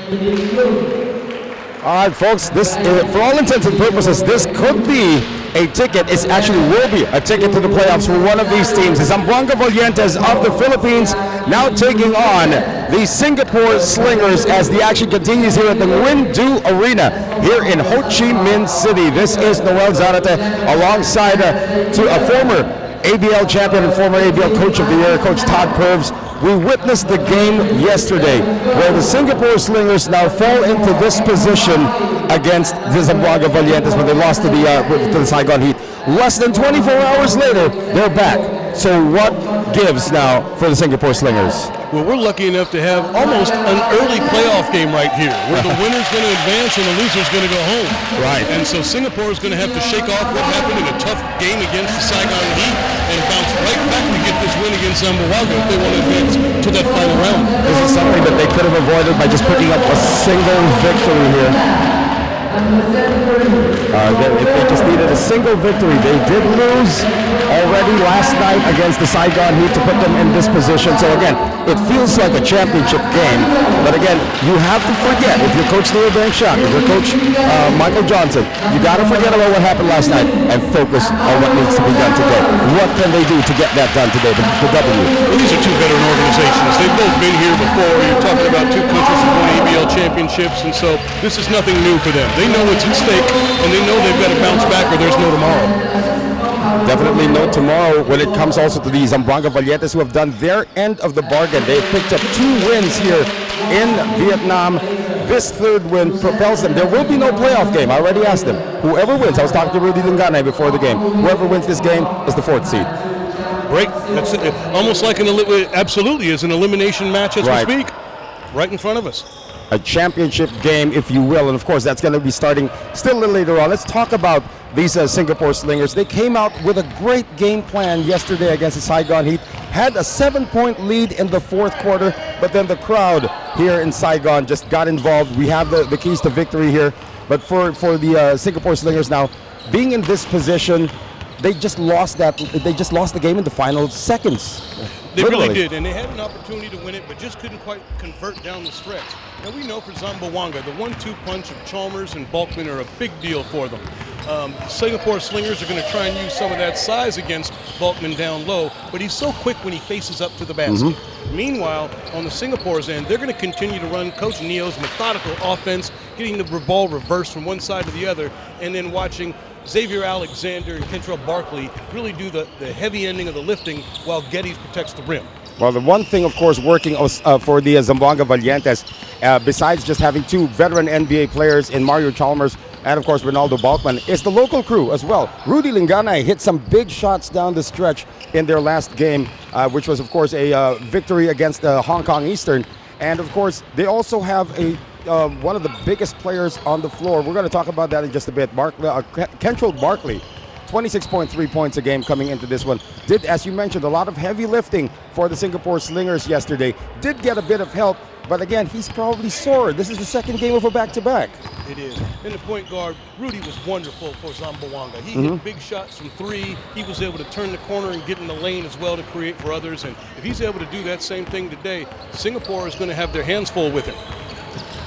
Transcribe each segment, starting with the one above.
All right, folks, this, for all intents and purposes, this could be a ticket. It actually will be a ticket to the playoffs for one of these teams. The Zamboanga Valientes of the Philippines now taking on the Singapore Slingers as the action continues here at the Nguyen Du Arena here in Ho Chi Minh City. This is Noel Zarate alongside to a former ABL champion and former ABL Coach of the Year, Coach Todd Purves. We witnessed the game yesterday where the Singapore Slingers now fall into this position against the Zamboanga Valientes when they lost to the Saigon Heat. Less than 24 hours later, they're back. So what gives now for the Singapore Slingers? Well, we're lucky enough to have almost an early playoff game right here, where the winner's going to advance and the loser's going to go home. Right. And so Singapore is going to have to shake off what happened in a tough game against the Saigon Heat and bounce right back to get this win against Zamboanga if they want to advance to that final round. This is something that they could have avoided by just picking up a single victory here. If they just needed a single victory, they did lose already last night against the Saigon Heat to put them in this position. So again, it feels like a championship game. But again, you have to forget, if you're Coach Leo Bangshak, if you're Coach Michael Johnson, you got to forget about what happened last night and focus on what needs to be done today. What can they do to get that done today, the W? Well, these are two veteran organizations. They've both been here before. You're talking about two coaches who won ABL championships, and so this is nothing new for them. They know what's at stake, and they know they've got to bounce back or there's no tomorrow. Definitely no tomorrow when it comes also to the Zamboanga Valientes, who have done their end of the bargain. They've picked up 2 wins here in Vietnam. This third win propels them. There will be no playoff game. I already asked them. Whoever wins, I was talking to Rudy Lingane before the game, whoever wins this game is the 4th seed. Great. That's it. Almost like absolutely is an elimination match as we speak, right in front of us. A championship game, if you will, and of course that's going to be starting still a little later on. Let's talk about these Singapore Slingers. They came out with a great game plan yesterday against the Saigon Heat, had a 7-point lead in the 4th quarter, but then the crowd here in Saigon just got involved. We have the keys to victory here, but for the Singapore Slingers now, being in this position, they just lost the game in the final seconds. They really did, and they had an opportunity to win it, but just couldn't quite convert down the stretch. Now we know for Zamboanga, the 1-2 punch of Chalmers and Balkman are a big deal for them. Singapore Slingers are going to try and use some of that size against Balkman down low, but he's so quick when he faces up to the basket. Meanwhile, on the Singapore's end, they're going to continue to run Coach Neo's methodical offense, getting the ball reversed from one side to the other, and then watching Xavier Alexander and Kentrell Barkley really do the heavy ending of the lifting while Geddes protects the rim. Well, the one thing, of course, working for the Zamboanga Valientes, besides just having 2 veteran NBA players in Mario Chalmers and, of course, Ronaldo Balkman, is the local crew as well. Rudy Lingane hit some big shots down the stretch in their last game, which was, of course, a victory against Hong Kong Eastern. And, of course, they also have one of the biggest players on the floor. We're going to talk about that in just a bit. Kentrell Barkley, 26.3 points a game coming into this one. Did, as you mentioned, a lot of heavy lifting for the Singapore Slingers yesterday. Did get a bit of help, but again, he's probably sore. This is the 2nd game of a back-to-back. It is. And the point guard, Rudy, was wonderful for Zamboanga. He hit big shots from 3. He was able to turn the corner and get in the lane as well to create for others. And if he's able to do that same thing today, Singapore is going to have their hands full with him.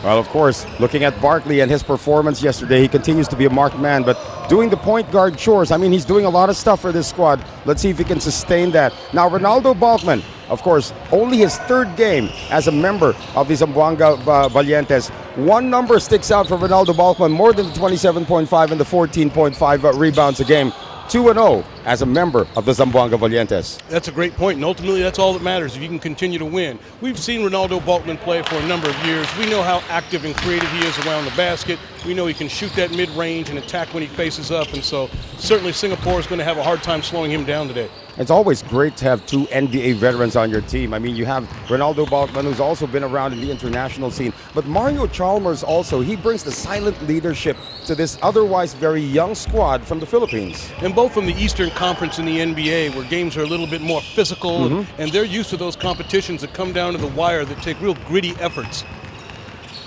Well, of course, looking at Barkley and his performance yesterday, he continues to be a marked man, but doing the point guard chores, I mean, he's doing a lot of stuff for this squad. Let's see if he can sustain that. Now, Ronaldo Balkman, of course, only his 3rd game as a member of the Zamboanga Valientes. One number sticks out for Ronaldo Balkman, more than the 27.5 and the 14.5 rebounds a game. 2-0 as a member of the Zamboanga Valientes. That's a great point, and ultimately that's all that matters if you can continue to win. We've seen Ronaldo Balkman play for a number of years. We know how active and creative he is around the basket. We know he can shoot that mid-range and attack when he faces up, and so certainly Singapore is going to have a hard time slowing him down today. It's always great to have 2 NBA veterans on your team. I mean, you have Ronaldo Balkman, who's also been around in the international scene, but Mario Chalmers also, he brings the silent leadership to this otherwise very young squad from the Philippines. And both from the Eastern Conference and the NBA, where games are a little bit more physical, and they're used to those competitions that come down to the wire that take real gritty efforts.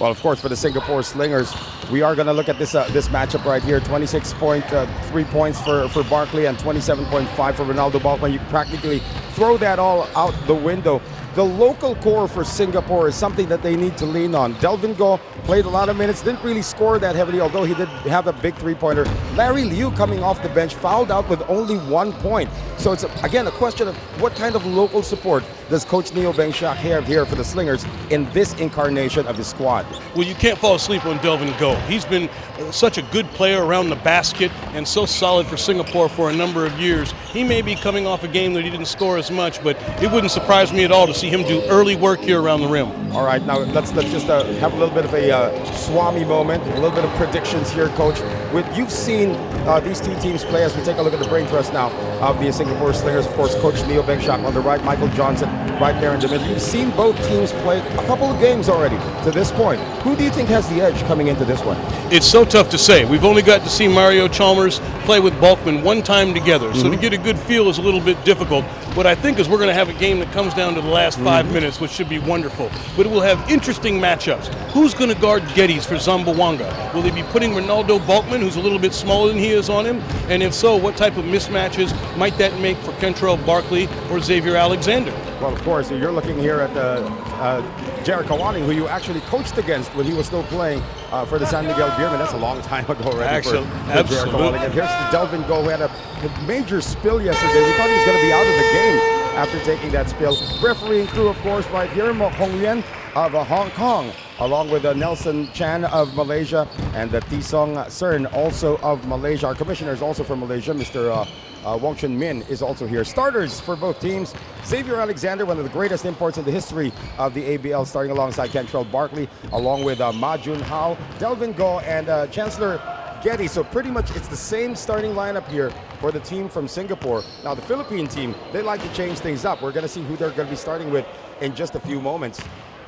Well, of course, for the Singapore Slingers, we are going to look at this matchup right here. 26.3 points for Barkley and 27.5 for Ronaldo Balkman. You can practically throw that all out the window. the local core for Singapore is something that they need to lean on. Delvin Go played a lot of minutes, didn't really score that heavily, although he did have a big three-pointer. Larry Liu coming off the bench, fouled out with only 1 point. So it's, again, a question of what kind of local support does Coach Neo Bengshak have here for the Slingers in this incarnation of his squad? Well, you can't fall asleep on Delvin Go. He's been such a good player around the basket and so solid for Singapore for a number of years. He may be coming off a game that he didn't score as much, but it wouldn't surprise me at all to see him do early work here around the rim. All right, now let's just have a little bit of a Swami moment, a little bit of predictions here, Coach. You've seen these two teams play as we take a look at the brain trust now of the Singapore Slingers. Of course, Coach Neo Bengshak on the right, Michael Johnson right there in the middle. You've seen both teams play a couple of games already to this point. Who do you think has the edge coming into this one? It's so tough to say. We've only got to see Mario Chalmers play with Balkman one time together, so to get a good feel is a little bit difficult. What I think is we're going to have a game that comes down to the last 5 minutes, which should be wonderful. But it will have interesting matchups. Who's going to guard Geddes for Zamboanga? Will they be putting Ronaldo Balkman, who's a little bit smaller than he is, on him? And if so, what type of mismatches might that make for Kentrell Barkley or Xavier Alexander? Well, of course, you're looking here at Jared Kawani, who you actually coached against when he was still playing for the San Miguel Beermen. That's a long time ago already for Jared Kawani. And here's the Delvin Go, who had a major spill yesterday. We thought he was going to be out of the game after taking that spill. Refereeing crew, of course, right here, Mo Hong Yen of Hong Kong, along with Nelson Chan of Malaysia and Tisong Cern, also of Malaysia. Our commissioner is also from Malaysia, Mr. Wong Chun Min is also here. Starters for both teams: Xavier Alexander, one of the greatest imports in the history of the ABL, starting alongside Kentrell Barkley, along with Ma Jun Hao, Delvin Go, and Chancellor Geddes. So pretty much it's the same starting lineup here for the team from Singapore. Now the Philippine team, they like to change things up. We're going to see who they're going to be starting with in just a few moments.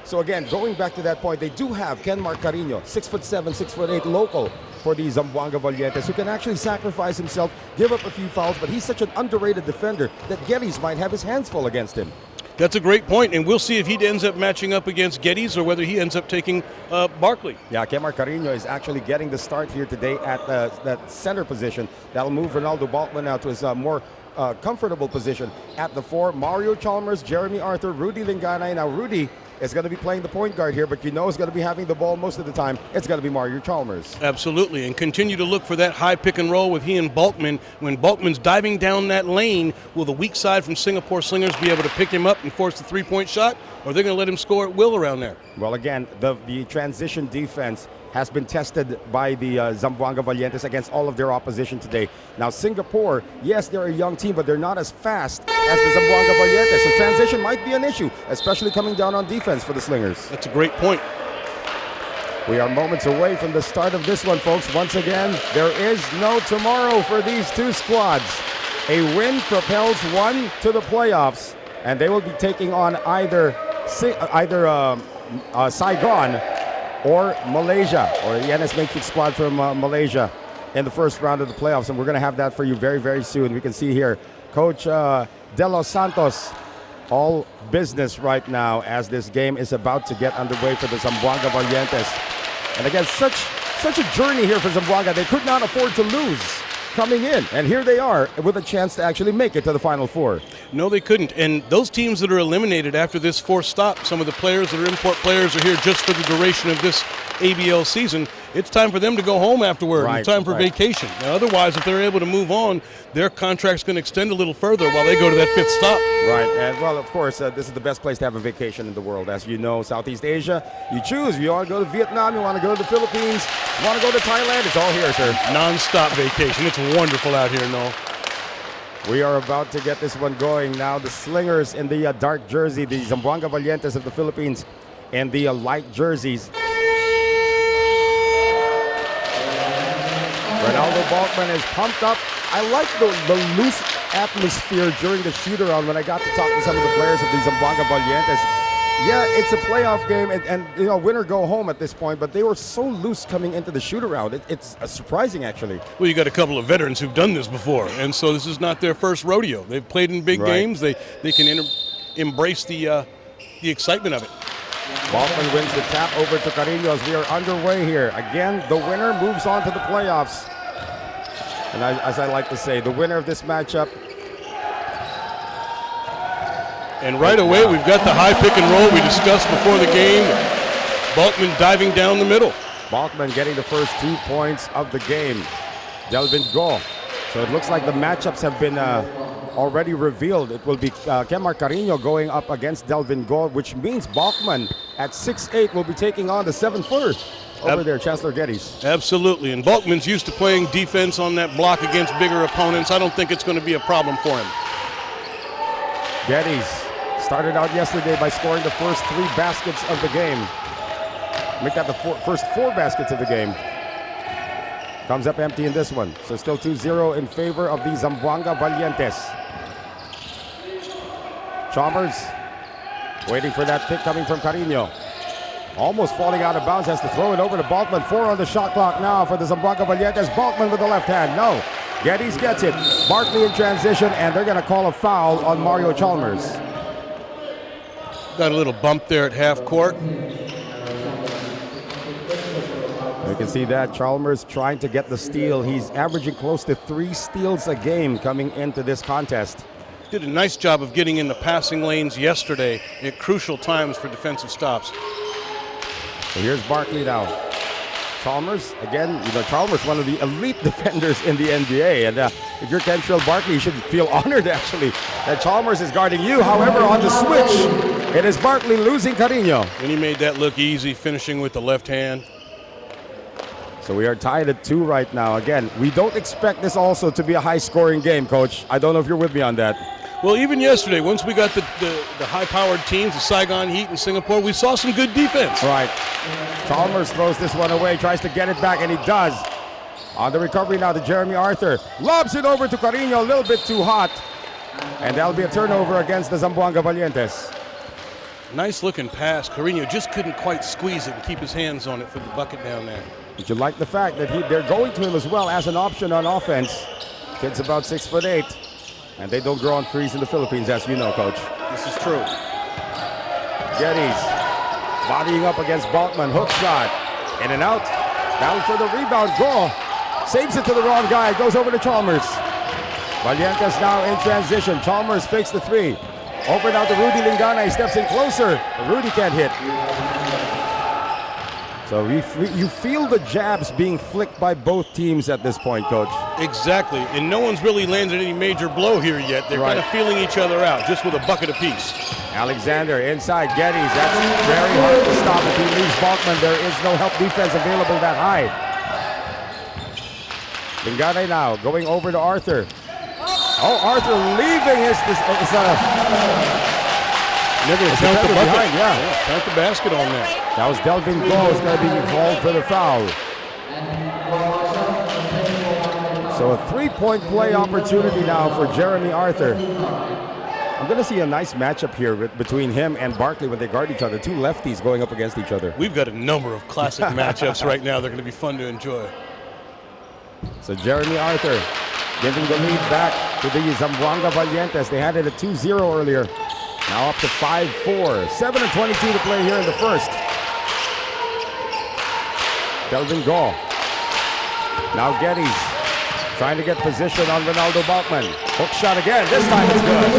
So again, going back to that point, they do have Ken Marcarino, 6'7", 6'8", local for the Zamboanga Valientes, who can actually sacrifice himself, give up a few fouls, but he's such an underrated defender that Geddes might have his hands full against him. That's a great point, and we'll see if he ends up matching up against Geddes or whether he ends up taking Barkley. Yeah, Ken Marcarino is actually getting the start here today at that center position. That'll move Ronaldo Balkman now to his more comfortable position at the 4. Mario Chalmers, Jeremy Arthur, Rudy Linganay. Now Rudy is going to be playing the point guard here, but you know he's going to be having the ball most of the time. It's going to be Mario Chalmers. Absolutely, and continue to look for that high pick and roll with he and Balkman. When Balkman's diving down that lane, will the weak side from Singapore Slingers be able to pick him up and force the three-point shot, or are they going to let him score at will around there? Well, again, the transition defense has been tested by the Zamboanga Valientes against all of their opposition today. Now, Singapore, yes, they're a young team, but they're not as fast as the Zamboanga Valientes. So transition might be an issue, especially coming down on defense for the Slingers. That's a great point. We are moments away from the start of this one, folks. Once again, there is no tomorrow for these two squads. A win propels one to the playoffs, and they will be taking on either Saigon or Malaysia, or the NS Matrix squad from Malaysia in the first round of the playoffs. And we're going to have that for you very, very soon. We can see here Coach De Los Santos, all business right now as this game is about to get underway for the Zamboanga Valientes. And again, such a journey here for Zamboanga. They could not afford to lose coming in, and here they are with a chance to actually make it to the Final Four. No, they couldn't. And those teams that are eliminated after this fourth stop, some of the players that are import players are here just for the duration of this ABL season. It's time for them to go home afterward. Right, it's time for vacation. Now, otherwise, if they're able to move on, their contract's going to extend a little further while they go to that fifth stop. Right, and well, of course, this is the best place to have a vacation in the world. As you know, Southeast Asia, you choose. You want to go to Vietnam, you want to go to the Philippines, you want to go to Thailand, it's all here, sir. Non-stop vacation. It's wonderful out here, Noel. We are about to get this one going now. The Slingers in the dark jersey, the Zamboanga Valientes of the Philippines in the light jerseys. Ronaldo Balkman is pumped up. I like the loose atmosphere during the shoot-around when I got to talk to some of the players of the Zamboanga Valientes. Yeah, it's a playoff game, and you know, win or go home at this point, but they were so loose coming into the shoot-around. It's surprising, actually. Well, you got a couple of veterans who've done this before, and so this is not their first rodeo. They've played in big games. They can embrace the excitement of it. Balkman wins the tap over to Carrillo as we are underway here. Again, the winner moves on to the playoffs. And as I like to say, the winner of this matchup And right away, we've got the high pick and roll we discussed before the game. Balkman diving down the middle. Balkman getting the first 2 points of the game. Delvin Go. So it looks like the matchups have been already revealed. It will be Kemar Carino going up against Delvin Go, which means Balkman at 6'8" will be taking on the 7-footer over there, Chancellor Geddes. Absolutely, and Balkman's used to playing defense on that block against bigger opponents. I don't think it's going to be a problem for him. Geddes started out yesterday by scoring the first 3 baskets of the game. Make that the first 4 baskets of the game. Comes up empty in this one. So still 2-0 in favor of the Zamboanga Valientes. Chalmers waiting for that pick coming from Carino. Almost falling out of bounds, has to throw it over to Balkman. 4 on the shot clock now for the Zamboanga Valientes. Balkman with the left hand, no. Geddes gets it. Barkley in transition, and they're going to call a foul on Mario Chalmers. Got a little bump there at half court. You can see that Chalmers trying to get the steal. He's averaging close to 3 steals a game coming into this contest. Did a nice job of getting in the passing lanes yesterday at crucial times for defensive stops. So here's Barkley now. Chalmers, again, Chalmers, one of the elite defenders in the NBA. And if you're Kentrell Barkley, you should feel honored, actually, that Chalmers is guarding you. However, on the switch, it is Barkley losing Carino. And he made that look easy, finishing with the left hand. So we are tied at 2 right now. Again, we don't expect this also to be a high-scoring game, Coach. I don't know if you're with me on that. Well, even yesterday, once we got the high-powered teams, the Saigon Heat and Singapore, we saw some good defense. Right. Chalmers throws this one away, tries to get it back, and he does. On the recovery now to Jeremy Arthur. Lobs it over to Carino, a little bit too hot. And that'll be a turnover against the Zamboanga Valientes. Nice looking pass. Carino just couldn't quite squeeze it and keep his hands on it for the bucket down there. Did you like the fact that they're going to him as well as an option on offense? Kid's about 6'8", and they don't grow on threes in the Philippines, as you know, Coach. This is true. Geddes bodying up against Balkman, hook shot, in and out. Battle for the rebound, Go saves it to the wrong guy, goes over to Chalmers. Valientes now in transition. Chalmers fakes the 3. Over now to Rudy Lingana, he steps in closer. Rudy can't hit. So you feel the jabs being flicked by both teams at this point, Coach. Exactly, and no one's really landed any major blow here yet. They're kind of feeling each other out, just with a bucket apiece. Alexander inside Geddes. That's very hard to stop. If he leaves Balkman, there is no help defense available that high. Lingane now going over to Arthur. Oh, Arthur leaving his never count the bucket. Behind, yeah. Count the basket on that. That was Delvin Go is going to be called for the foul. So a 3-point play opportunity now for Jeremy Arthur. I'm going to see a nice matchup here between him and Barkley when they guard each other. 2 lefties going up against each other. We've got a number of classic matchups right now. They're going to be fun to enjoy. So Jeremy Arthur giving the lead back to the Zamboanga Valientes. They had it at 2-0 earlier. Now up to 5-4. 7:22 to play here in the first. Delvin Go. Now Geddes trying to get position on Ronaldo Balkman. Hook shot again. This time it's good.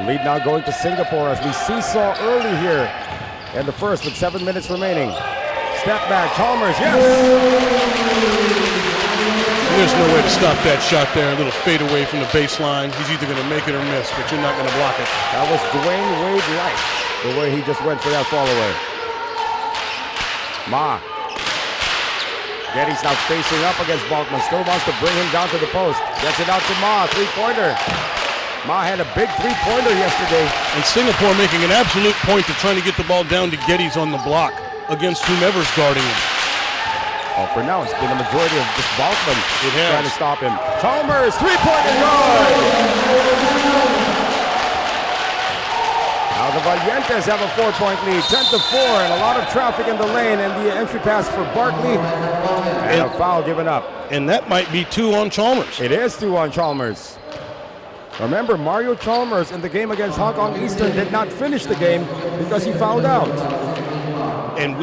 Lead now going to Singapore as we seesaw early here in the first with 7 minutes remaining. Step back, Chalmers, yes! There's no way to stop that shot there. A little fade away from the baseline. He's either going to make it or miss, but you're not going to block it. That was Dwayne Wade-like, the way he just went for that fall away. Ma. Geddes now facing up against Balkman. Still wants to bring him down to the post. Gets it out to Ma, 3-pointer. Ma had a big 3-pointer yesterday. And Singapore making an absolute point of trying to get the ball down to Geddes on the block against whomever's guarding him. Oh, for now, it's been a majority of just Balkman trying to stop him. Chalmers, 3-pointer good! Now the Valientes have a 4-point lead, 10-4, and a lot of traffic in the lane, and the entry pass for Barkley, and a foul given up. And that might be 2 on Chalmers. It is 2 on Chalmers. Remember, Mario Chalmers in the game against Hong Kong Eastern did not finish the game because he fouled out. And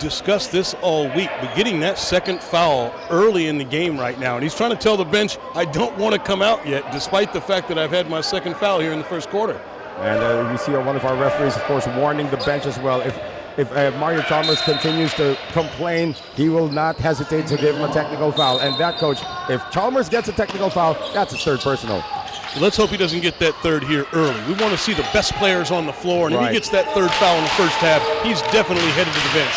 discussed this all week, but getting that second foul early in the game right now, and he's trying to tell the bench, I don't want to come out yet, despite the fact that I've had my second foul here in the first quarter. And you see one of our referees, of course, warning the bench as well. If Mario Chalmers continues to complain, he will not hesitate to give him a technical foul. And that, coach, if Chalmers gets a technical foul, that's his third personal. Let's hope he doesn't get that third here early. We want to see the best players on the floor, and if he gets that third foul in the first half, he's definitely headed to the bench.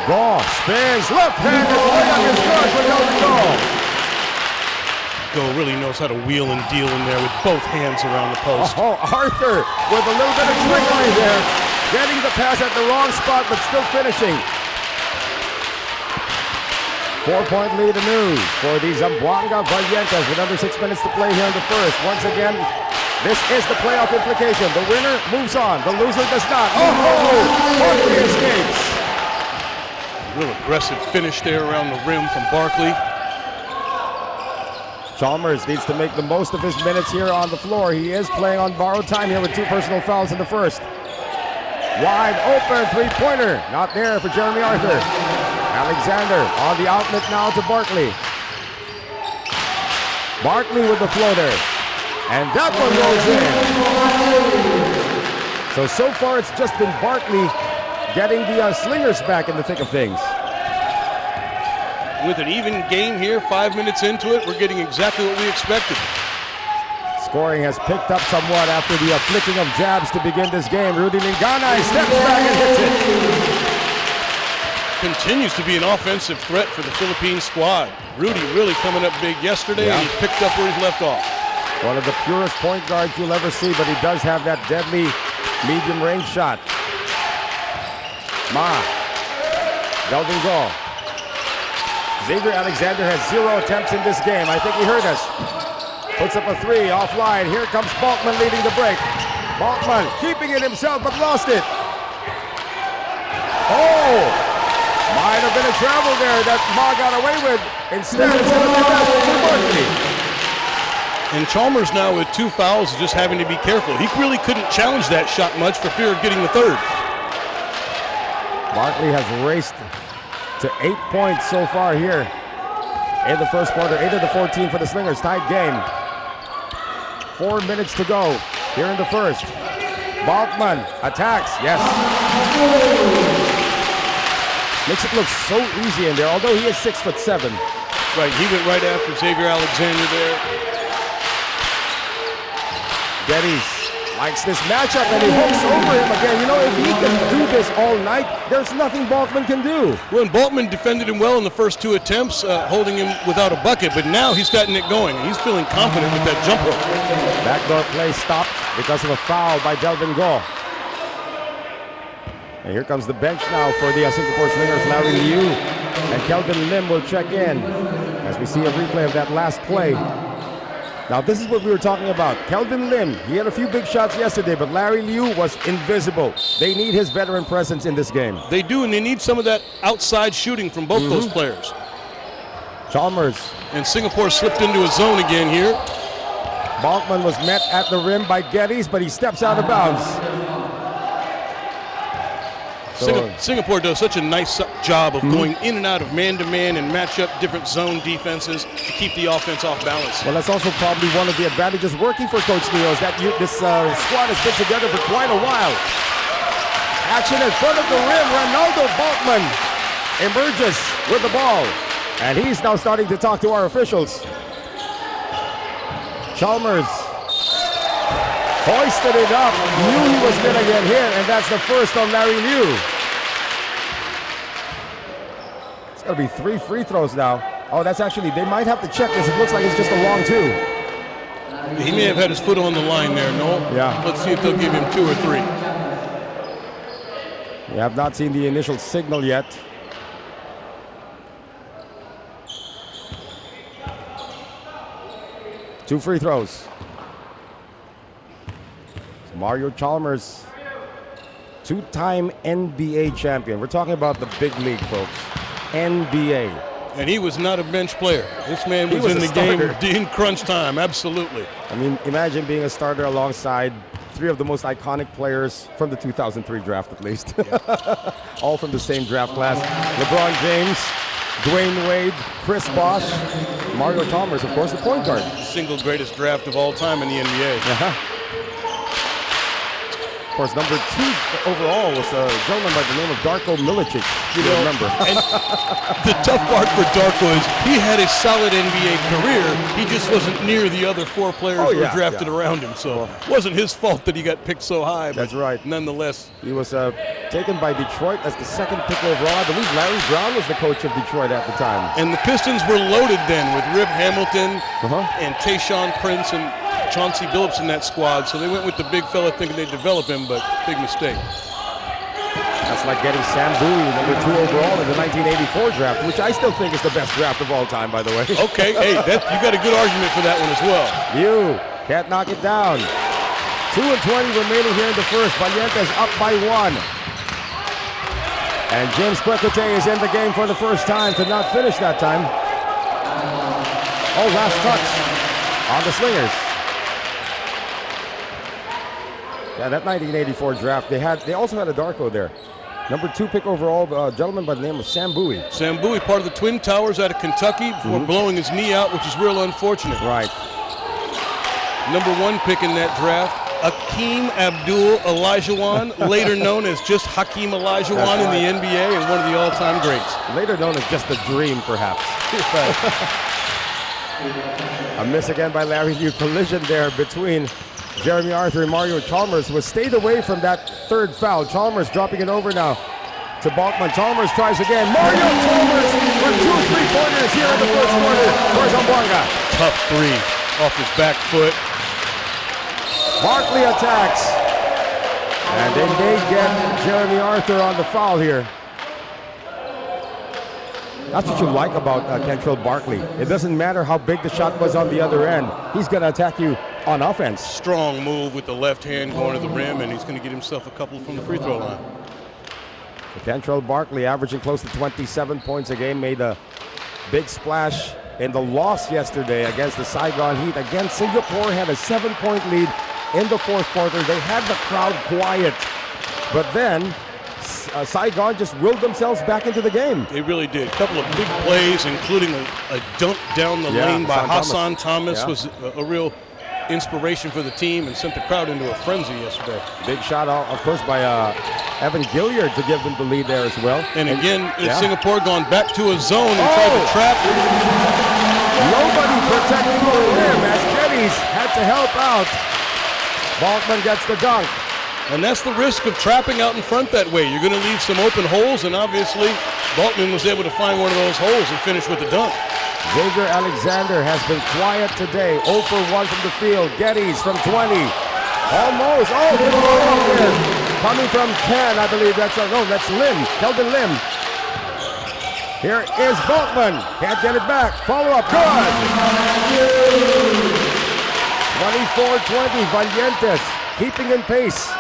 Gaw spins left-handed layup is good for Gaw. Go really knows how to wheel and deal in there with both hands around the post. Oh, Arthur with a little bit of trickery there. Getting the pass at the wrong spot, but still finishing. 4-point lead anew for the Zamboanga Valientes with under 6 minutes to play here in the first. Once again, this is the playoff implication. The winner moves on. The loser does not. Oh, Barkley escapes. Real aggressive finish there around the rim from Barkley. Chalmers needs to make the most of his minutes here on the floor. He is playing on borrowed time here with 2 personal fouls in the first. Wide open three-pointer. Not there for Jeremy Arthur. Alexander on the outlet now to Barkley. Barkley with the floater. And that one goes in. So far it's just been Barkley getting the Slingers back in the thick of things. With an even game here, 5 minutes into it, we're getting exactly what we expected. Scoring has picked up somewhat after the flicking of jabs to begin this game. Rudy Lingana steps back and hits it. Continues to be an offensive threat for the Philippine squad. Rudy really coming up big yesterday, and he's picked up where he's left off. One of the purest point guards you'll ever see, but he does have that deadly medium range shot. Delvin Gaw. Xavier Alexander has 0 attempts in this game. I think he heard us. Puts up a 3 offline. Here comes Balkman leading the break. Balkman keeping it himself, but lost it. Oh! Might have been a travel there that Ma got away with. Instead, it's going to be basket for Barkley. And Chalmers now with 2 fouls is just having to be careful. He really couldn't challenge that shot much for fear of getting the third. Barkley has raced to 8 points so far here in the first quarter. 8 of the 14 for the Slingers. Tied game. 4 minutes to go here in the first. Balkman attacks. Yes. Makes it look so easy in there, although he is 6'7". Right, he went right after Xavier Alexander there. Geddes likes this matchup and he hooks over him again. You know, if he can do this all night, there's nothing Balkman can do. Well, and Balkman defended him well in the first 2 attempts, holding him without a bucket, but now he's gotten it going. He's feeling confident with that jump hook. Backdoor play stopped because of a foul by Delvin Gaw. And here comes the bench now for the Singapore Slingers. Larry Liu and Kelvin Lim will check in as we see a replay of that last play. Now this is what we were talking about. Kelvin Lim, he had a few big shots yesterday, but Larry Liu was invisible. They need his veteran presence in this game. They do, and they need some of that outside shooting from both those players. Chalmers. And Singapore slipped into a zone again here. Balkman was met at the rim by Geddes, but he steps out of bounds. Singapore does such a nice job of going in and out of man-to-man and match up different zone defenses to keep the offense off balance. Well, that's also probably one of the advantages working for Coach Neo is that this squad has been together for quite a while. Action in front of the rim. Ronaldo Balkman emerges with the ball. And he's now starting to talk to our officials. Chalmers hoisted it up, knew he was going to get hit, and that's the first on Larry Liu. It's going to be 3 free throws now. Oh, that's actually, they might have to check this. It looks like it's just a long 2. He may have had his foot on the line there, no? Yeah. Let's see if they'll give him 2 or 3. We have not seen the initial signal yet. Two free throws. Mario Chalmers, 2-time NBA champion. We're talking about the big league, folks. NBA. And he was not a bench player. This man was in the game in crunch time, absolutely. I mean, imagine being a starter alongside three of the most iconic players from the 2003 draft, at least. All from the same draft class. LeBron James, Dwayne Wade, Chris Bosh, Mario Chalmers, of course, the point guard. Single greatest draft of all time in the NBA. Of course, number 2 overall was a gentleman by the name of Darko Milicic. You remember. And the tough part for Darko is he had a solid NBA career. He just wasn't near the other 4 players who were drafted around him. So it wasn't his fault that he got picked so high. But that's right. Nonetheless. He was taken by Detroit as the 2nd pick overall. I believe Larry Brown was the coach of Detroit at the time. And the Pistons were loaded then with Rip Hamilton and Tayshaun Prince and Chauncey Billups in that squad, so they went with the big fella thinking they'd develop him, but big mistake. That's like getting Sam Bowie, number 2 overall in the 1984 draft, which I still think is the best draft of all time, by the way. Okay, hey, you got a good argument for that one as well. You can't knock it down. 2:20 remaining here in the first. Valientes up by 1. And James Quecote is in the game for the first time to not finish that time. Oh, last touch on the Slingers. Yeah, that 1984 draft, they also had a Darko there. Number 2 pick overall, a gentleman by the name of Sam Bowie. Sam Bowie, part of the Twin Towers out of Kentucky before blowing his knee out, which is real unfortunate. Right. Number 1 pick in that draft, Hakeem Abdul Olajuwon, later known as just Hakeem Olajuwon in the NBA and one of the all-time greats. Later known as just a dream, perhaps. A miss again by Larry New. Collision there between Jeremy Arthur and Mario Chalmers was stayed away from that 3rd foul. Chalmers dropping it over now to Balkman. Chalmers tries again. Mario Chalmers with 2 3-pointers here in the first quarter for Zamboanga. Tough 3 off his back foot. Barkley attacks. And they may get Jeremy Arthur on the foul here. That's what you like about Kentrell Barkley. It doesn't matter how big the shot was on the other end. He's going to attack you on offense. Strong move with the left hand going to the rim, and he's going to get himself a couple from the free throw line. Kentrell Barkley averaging close to 27 points a game, made a big splash in the loss yesterday against the Saigon Heat. Again, Singapore had a 7-point lead in the 4th quarter. They had the crowd quiet, but then Saigon just willed themselves back into the game. They really did. A couple of big plays, including a dunk down the lane by Hassan Thomas was a real inspiration for the team and sent the crowd into a frenzy yesterday. Big shot, of course, by Evan Gilliard to give them the lead there as well. And again, Singapore gone back to a zone and tried to trap. Nobody protecting the rim as Geddes had to help out. Balkman gets the dunk. And that's the risk of trapping out in front that way. You're going to leave some open holes, and obviously Balkman was able to find one of those holes and finish with the dunk. Xavier Alexander has been quiet today. 0 for 1 from the field. Geddes from 20. Almost. Oh, good follow-up there. Coming from Ken, I believe that's Lim. Keldon Lim. Here is Balkman. Can't get it back. Follow-up. Good. 24-20. Valientes keeping in pace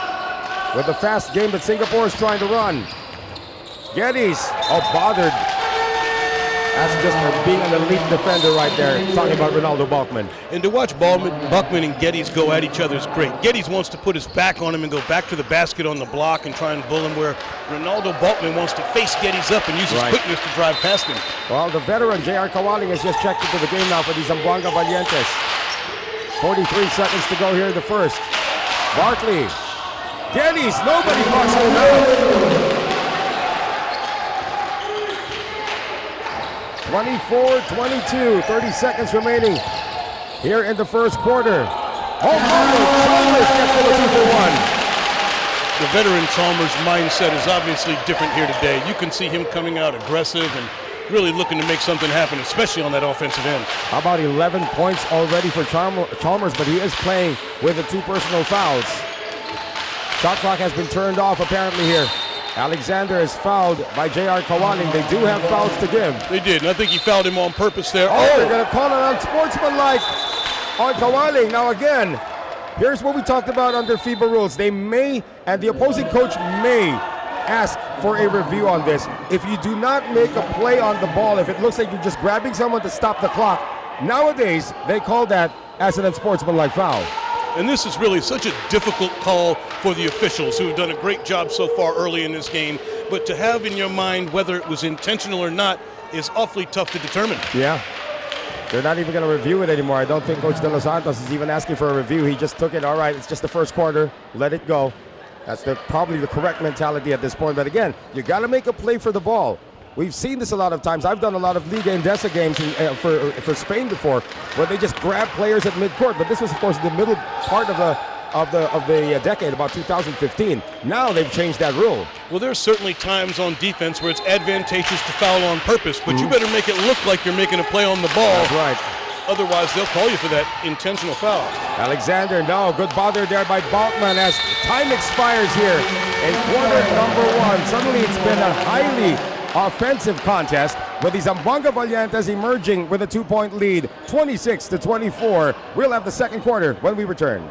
with the fast game that Singapore is trying to run. Geddes, bothered. That's just for being an elite defender right there, talking about Ronaldo Balkman. And to watch Balkman and Geddes go at each other is great. Geddes wants to put his back on him and go back to the basket on the block and try and bull him, where Ronaldo Balkman wants to face Geddes up and use his quickness to drive past him. Well, the veteran J.R. Kawaling has just checked into the game now for the Zamboanga Valientes. 43 seconds to go here in the first. Barkley. Geddes, nobody blocks him out. 24-22, 30 seconds remaining here in the first quarter. Chalmers gets the 2 for 1. The veteran Chalmers' mindset is obviously different here today. You can see him coming out aggressive and really looking to make something happen, especially on that offensive end. How about 11 points already for Chalmers, but he is playing with the 2 personal fouls. Shot clock has been turned off apparently here. Alexander is fouled by J.R. Kawaling. They do have fouls to give. They did, and I think he fouled him on purpose there. They're going to call it unsportsmanlike on Kawaling. Now again, here's what we talked about under FIBA rules. They may, and the opposing coach may, ask for a review on this. If you do not make a play on the ball, if it looks like you're just grabbing someone to stop the clock, nowadays they call that as an unsportsmanlike foul. And this is really such a difficult call for the officials, who have done a great job so far early in this game. But to have in your mind whether it was intentional or not is awfully tough to determine. Yeah. They're not even going to review it anymore. I don't think Coach De Los Santos is even asking for a review. He just took it. All right, it's just the first quarter. Let it go. That's probably the correct mentality at this point. But again, you got to make a play for the ball. We've seen this a lot of times. I've done a lot of Liga Endesa games for Spain before, where they just grab players at midcourt. But this was, of course, the middle part of the decade, about 2015. Now they've changed that rule. Well, there's certainly times on defense where it's advantageous to foul on purpose, but you better make it look like you're making a play on the ball. That's right. Otherwise, they'll call you for that intentional foul. Alexander, no, good bother there by Balkman as time expires here in quarter number 1. Suddenly it's been a highly offensive contest with the Zamboanga Valientes emerging with a 2-point lead, 26-24. We'll have the second quarter when we return.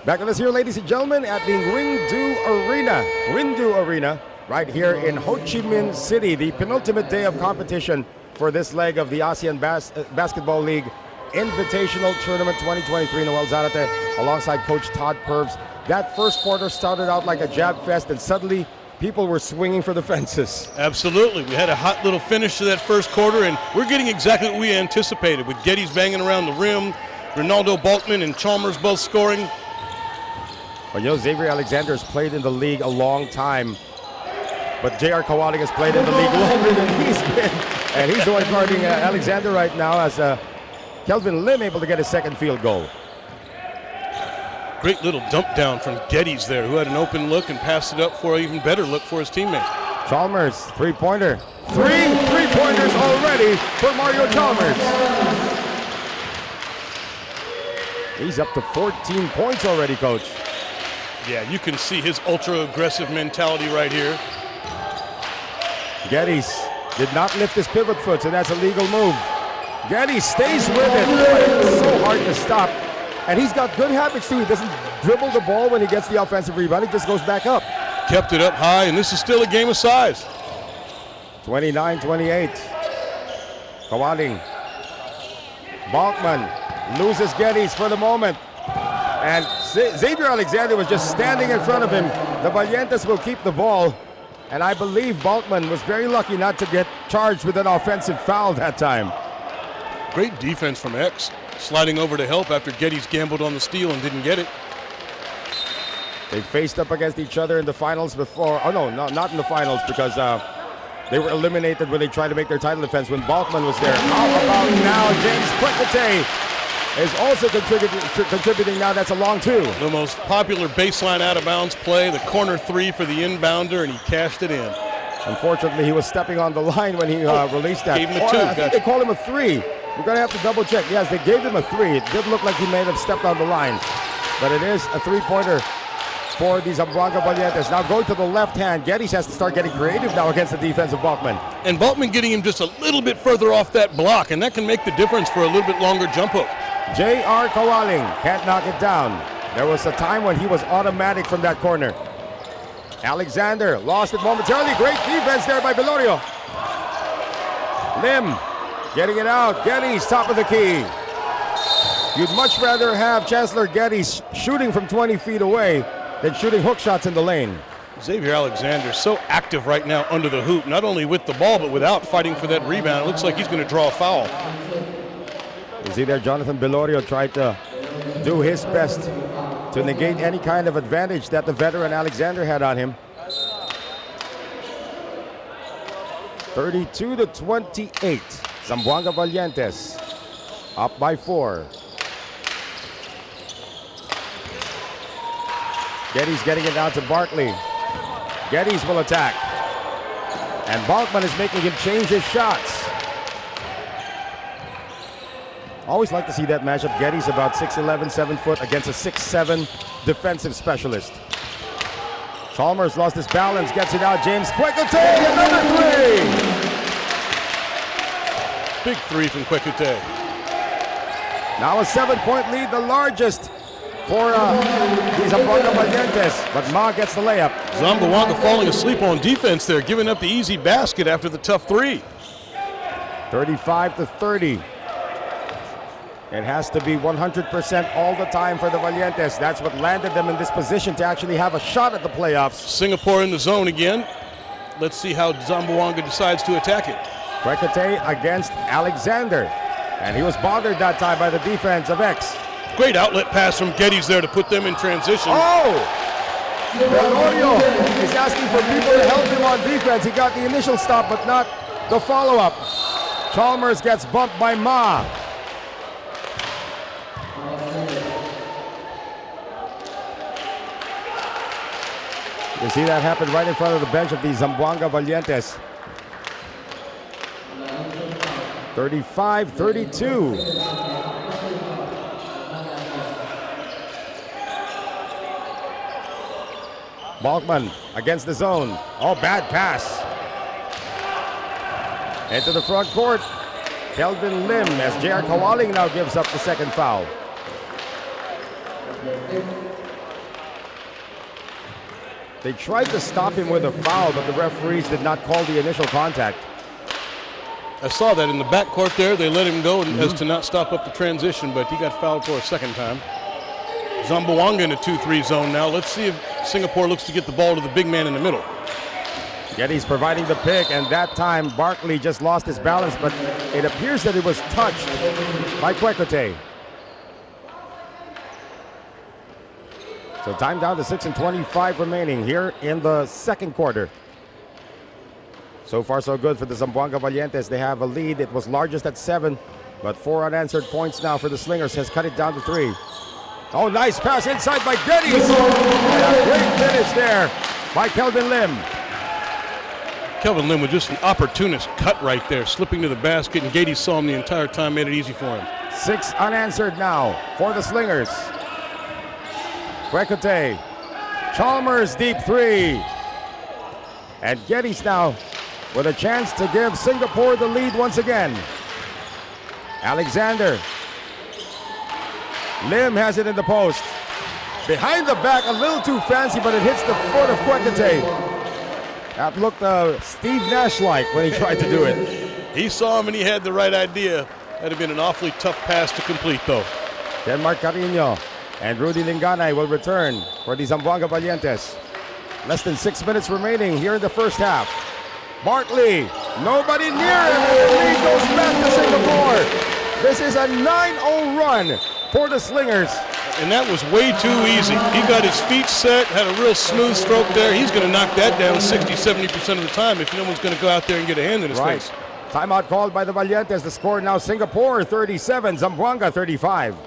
Back with us here, ladies and gentlemen, at the Rindu Arena, right here in Ho Chi Minh City, the penultimate day of competition for this leg of the ASEAN Basketball League Invitational Tournament 2023. Noel Zarate alongside Coach Todd Purves. That first quarter started out like a jab fest, and suddenly people were swinging for the fences. Absolutely. We had a hot little finish to that first quarter, and we're getting exactly what we anticipated, with Geddes banging around the rim, Ronaldo Balkman and Chalmers both scoring. Well, you know, Xavier Alexander has played in the league a long time, but J.R. Kawaling has played in the league longer than he's been. And he's the one guarding Alexander right now, as Kelvin Lim able to get his second field goal. Great little dump down from Geddes there, who had an open look and passed it up for an even better look for his teammate. Chalmers, three-pointer. Three-pointers already for Mario Chalmers. He's up to 14 points already, Coach. Yeah, you can see his ultra-aggressive mentality right here. Geddes did not lift his pivot foot, so that's a legal move. Geddes stays with it. It's so hard to stop. And he's got good habits, too. He doesn't dribble the ball when he gets the offensive rebound. He just goes back up. Kept it up high, and this is still a game of size. 29-28. Kawaling. Balkman loses Geddes for the moment. And Xavier Alexander was just standing in front of him. The Valientes will keep the ball. And I believe Balkman was very lucky not to get charged with an offensive foul that time. Great defense from X, sliding over to help after Geddes gambled on the steal and didn't get it. They faced up against each other in the finals before. Oh, no, not in the finals, because they were eliminated when they tried to make their title defense when Balkman was there. How about now? James Quequete is also contributing now. That's a long two. The most popular baseline out-of-bounds play, the corner three for the inbounder, and he cashed it in. Unfortunately, he was stepping on the line when he released that. Gave him a two. I think they called him a three. We're going to have to double check. Yes, they gave him a three. It did look like he may have stepped on the line, but it is a three-pointer for the Zamboanga Valientes. Now going to the left hand. Geddes has to start getting creative now against the defense of Balkman. And Balkman getting him just a little bit further off that block, and that can make the difference for a little bit longer jump hook. J.R. Kawaling can't knock it down. There was a time when he was automatic from that corner. Alexander lost it momentarily. Great defense there by Belorio. Lim getting it out. Geddes top of the key. You'd much rather have Chancellor Geddes shooting from 20 feet away than shooting hook shots in the lane. Xavier Alexander so active right now under the hoop, not only with the ball but without fighting for that rebound. It looks like he's going to draw a foul. You see there, Jonathan Belorio tried to do his best to negate any kind of advantage that the veteran Alexander had on him. 32-28, Zamboanga Valientes up by 4. Geddes getting it down to Barkley. Geddes will attack. And Balkman is making him change his shots. Always like to see that matchup. Geddes about 6'11", 7 foot against a 6'7" defensive specialist. Chalmers lost his balance, gets it out. James Kwekute, another 3! Big 3 from Kwekute. Now a 7-point lead, the largest for the Zamboanga Valientes, but Ma gets the layup. Zamboanga falling asleep on defense there, giving up the easy basket after the tough 3. 35-30. It has to be 100% all the time for the Valientes. That's what landed them in this position to actually have a shot at the playoffs. Singapore in the zone again. Let's see how Zamboanga decides to attack it. Kwekute against Alexander. And he was bothered that time by the defense of X. Great outlet pass from Geddes there to put them in transition. Oh! Belorio is asking for people to help him on defense. He got the initial stop, but not the follow-up. Chalmers gets bumped by Ma. You see that happen right in front of the bench of the Zamboanga Valientes. 35-32. Balkman against the zone. Oh, bad pass. Into the front court. Kelvin Lim as J.R. Kawaling now gives up the second foul. They tried to stop him with a foul, but the referees did not call the initial contact. I saw that in the backcourt there. They let him go as to not stop up the transition, but he got fouled for a second time. Zamboanga in a 2-3 zone now. Let's see if Singapore looks to get the ball to the big man in the middle. Geddes providing the pick, and that time Barkley just lost his balance, but it appears that it was touched by Kwekute. So time down to 6:25 remaining here in the second quarter. So far so good for the Zamboanga Valientes. They have a lead. It was largest at 7, but 4 unanswered points now for the Slingers. Has cut it down to 3. Oh, nice pass inside by Geddes. And a great finish there by Kelvin Lim. Kelvin Lim with just an opportunist cut right there, slipping to the basket, and Geddes saw him the entire time, made it easy for him. 6 unanswered now for the Slingers. Kwekute, Chalmers deep 3. And Geddes now with a chance to give Singapore the lead once again. Alexander. Lim has it in the post. Behind the back, a little too fancy, but it hits the foot of Kwekute. That looked Steve Nash-like when he tried to do it. He saw him and he had the right idea. That'd have been an awfully tough pass to complete, though. Denmark Carino and Rudy Linganay will return for the Zamboanga Valientes. Less than 6 minutes remaining here in the first half. Barkley, nobody near him, and the lead goes back to Singapore. This is a 9-0 run for the Slingers. And that was way too easy. He got his feet set, had a real smooth stroke there. He's going to knock that down 60-70% of the time if no one's going to go out there and get a hand in his face. Timeout called by the Valientes. The score now Singapore 37, Zamboanga 35.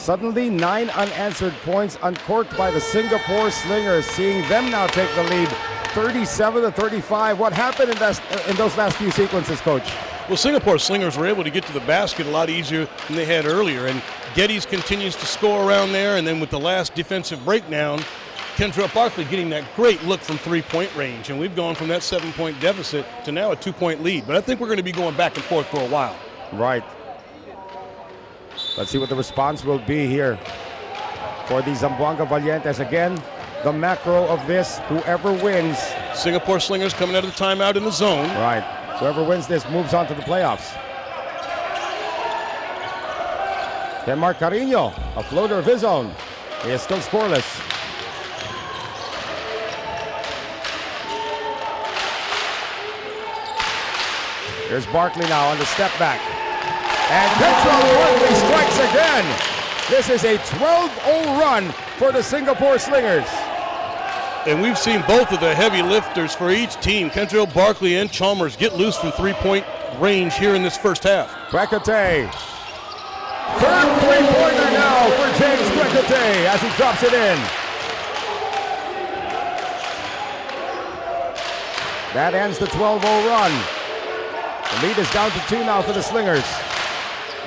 Suddenly, 9 unanswered points uncorked by the Singapore Slingers, seeing them now take the lead 37-35. What happened in those last few sequences, Coach? Well, Singapore Slingers were able to get to the basket a lot easier than they had earlier, and Geddes continues to score around there, and then with the last defensive breakdown, Kentrell Barkley getting that great look from three-point range, and we've gone from that 7-point deficit to now a 2-point lead. But I think we're going to be going back and forth for a while. Right. Let's see what the response will be here for the Zamboanga Valientes. Again, the macro of this, whoever wins. Singapore Slingers coming out of the timeout in the zone. Right. Whoever wins this moves on to the playoffs. Then Mark Carino, a floater of his own. He is still scoreless. Here's Barkley now on the step back. And Kentrell Barkley strikes again. This is a 12-0 run for the Singapore Slingers. And we've seen both of the heavy lifters for each team, Kentrell Barkley and Chalmers, get loose from three-point range here in this first half. Kwekete. Third three-pointer now for James Kwekete as he drops it in. That ends the 12-0 run. The lead is down to 2 now for the Slingers.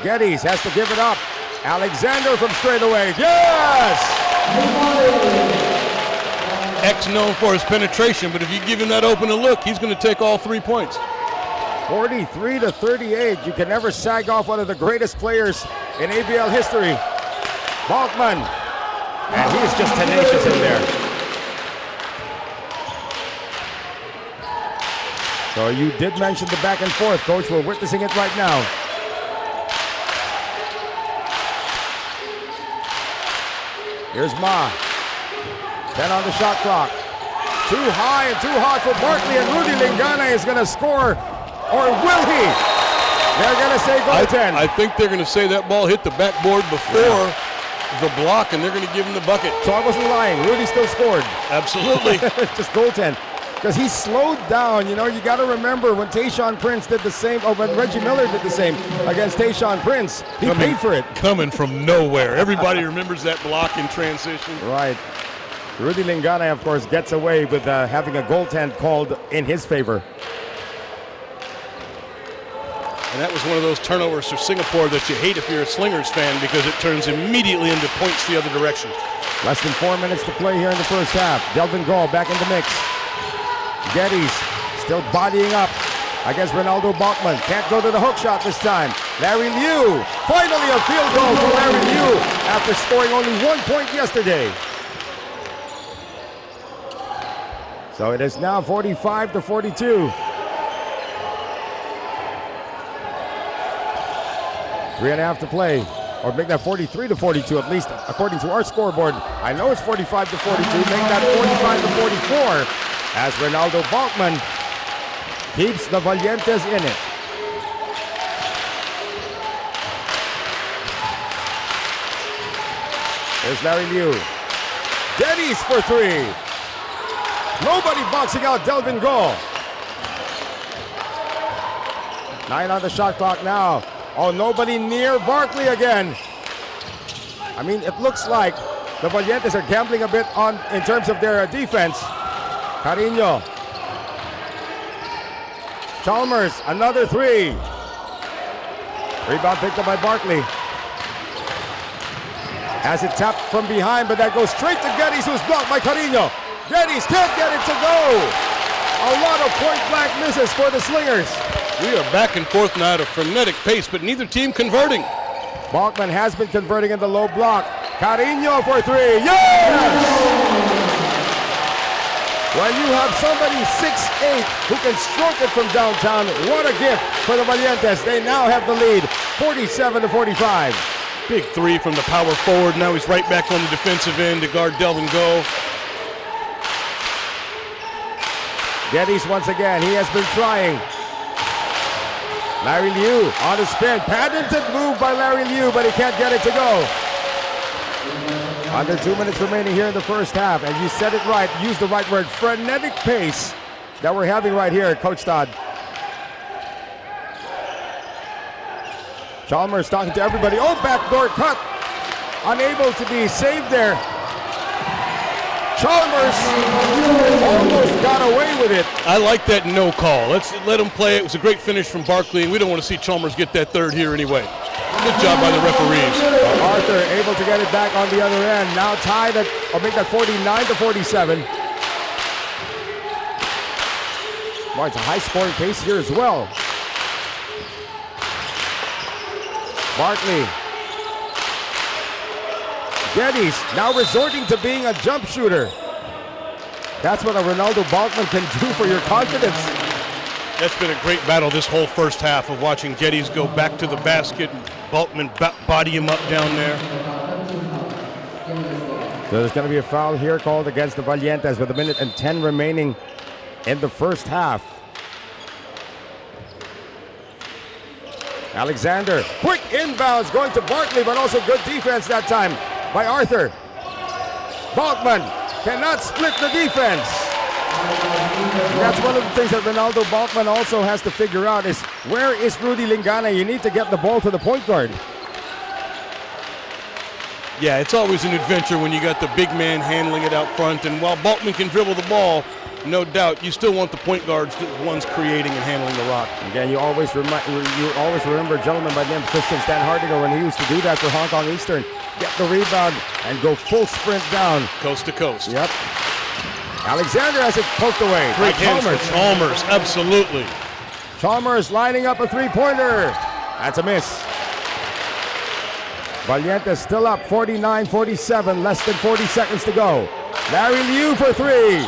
Geddes has to give it up. Alexander from straight away. Yes! X known for his penetration, but if you give him that open a look, he's going to take all 3 points. 43-38. You can never sag off one of the greatest players in ABL history. Balkman. And he's just tenacious in there. So you did mention the back and forth, Coach. We're witnessing it right now. Here's Ma. 10 on the shot clock. Too high and too hot for Barkley, and Rudy Lingana is going to score. Or will he? They're going to say goaltend. I think they're going to say that ball hit the backboard before the block, and they're going to give him the bucket. So I wasn't lying. Rudy still scored. Absolutely. Just goaltend. Because he slowed down. You know, you got to remember when Tayshaun Prince did the same, or when Reggie Miller did the same against Tayshaun Prince, he paid for it. Coming from nowhere. Everybody remembers that block in transition. Right. Rudy Lingana, of course, gets away with having a goaltend called in his favor. And that was one of those turnovers for Singapore that you hate if you're a Slingers fan, because it turns immediately into points the other direction. Less than 4 minutes to play here in the first half. Delvin Gall back in the mix. Geddes still bodying up against Ronaldo Balkman. Can't go to the hook shot this time. Larry Liu. Finally a field goal for Larry Liu after scoring only 1 point yesterday. So it is now 45-42. 3.5 to play. Or make that 43-42, at least according to our scoreboard. I know it's 45-42. Make that 45-44 as Ronaldo Balkman keeps the Valientes in it. There's Larry Liu. Geddes for 3. Nobody boxing out Delvin Gall. 9 on the shot clock now. Oh, nobody near Barkley again. I mean, it looks like the Valientes are gambling a bit in terms of their defense. Carino. Chalmers, another 3. Rebound picked up by Barkley. Has it tapped from behind, but that goes straight to Geddes, who's blocked by Carino. Geddes can't get it to go. A lot of point-blank misses for the Slingers. We are back and forth now at a frenetic pace, but neither team converting. Balkman has been converting in the low block. Carino for 3. Yes! When you have somebody 6'8" who can stroke it from downtown, what a gift for the Valientes. They now have the lead, 47-45. Big 3 from the power forward. Now he's right back on the defensive end to guard Delvin Gall. Geddes once again, he has been trying. Larry Liu on the spin. Patented move by Larry Liu, but he can't get it to go. Under 2 minutes remaining here in the first half, and you said it right, use the right word, frenetic pace that we're having right here, Coach Todd. Chalmers talking to everybody. Oh, backdoor cut. unable to be saved there. Chalmers almost got away with it. I like that no call. Let's let him play. It was a great finish from Barkley, and we don't want to see Chalmers get that third here anyway. Good job by the referees. Arthur able to get it back on the other end. Now tied at, or make that 49-47. Boy, it's a high-scoring pace here as well. Barkley. Geddes now resorting to being a jump shooter. That's what a Ronaldo Balkman can do for your confidence. That's been a great battle this whole first half of watching Geddes go back to the basket and Balkman body him up down there. So there's going to be a foul here called against the Valientes with 1:10 remaining in the first half. Alexander, quick inbounds going to Barkley, but also good defense that time by Arthur. Balkman cannot split the defense. That's one of the things that Ronaldo Balkman also has to figure out is where is Rudy Lingana? You need to get the ball to the point guard. Yeah, it's always an adventure when you got the big man handling it out front, and while Balkman can dribble the ball, no doubt, you still want the point guards, the ones creating and handling the rock. Again, you always remember a gentleman by the name of Christian Stan Hardinger when he used to do that for Hong Kong Eastern. Get the rebound and go full sprint down. Coast to coast. Yep. Alexander has it poked away. Great hands for Chalmers, absolutely. Chalmers lining up a three-pointer. That's a miss. Valientes still up 49-47, less than 40 seconds to go. Larry Liu for three.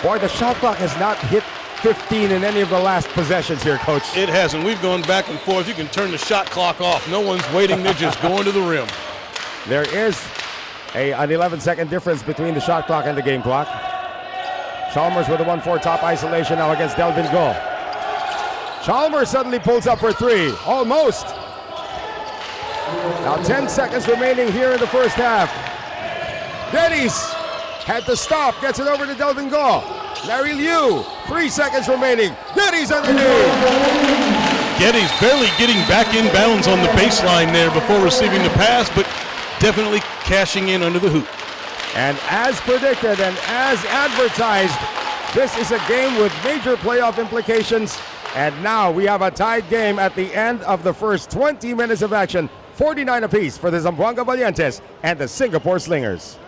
Boy, the shot clock has not hit 15 in any of the last possessions here, Coach. It hasn't. We've gone back and forth. You can turn the shot clock off. No one's waiting. They're just going to the rim. There is an 11-second difference between the shot clock and the game clock. Chalmers with a 1-4 top isolation now against Delvin Go. Chalmers suddenly pulls up for three. Almost. Now 10 seconds remaining here in the first half. Geddes had to stop, gets it over to Delvin Go. Larry Liu, 3 seconds remaining. Geddes underneath. Geddes barely getting back in bounds on the baseline there before receiving the pass, but definitely cashing in under the hoop. And as predicted and as advertised, this is a game with major playoff implications. And now we have a tied game at the end of the first 20 minutes of action. 49 apiece for the Zamboanga Valientes and the Singapore Slingers.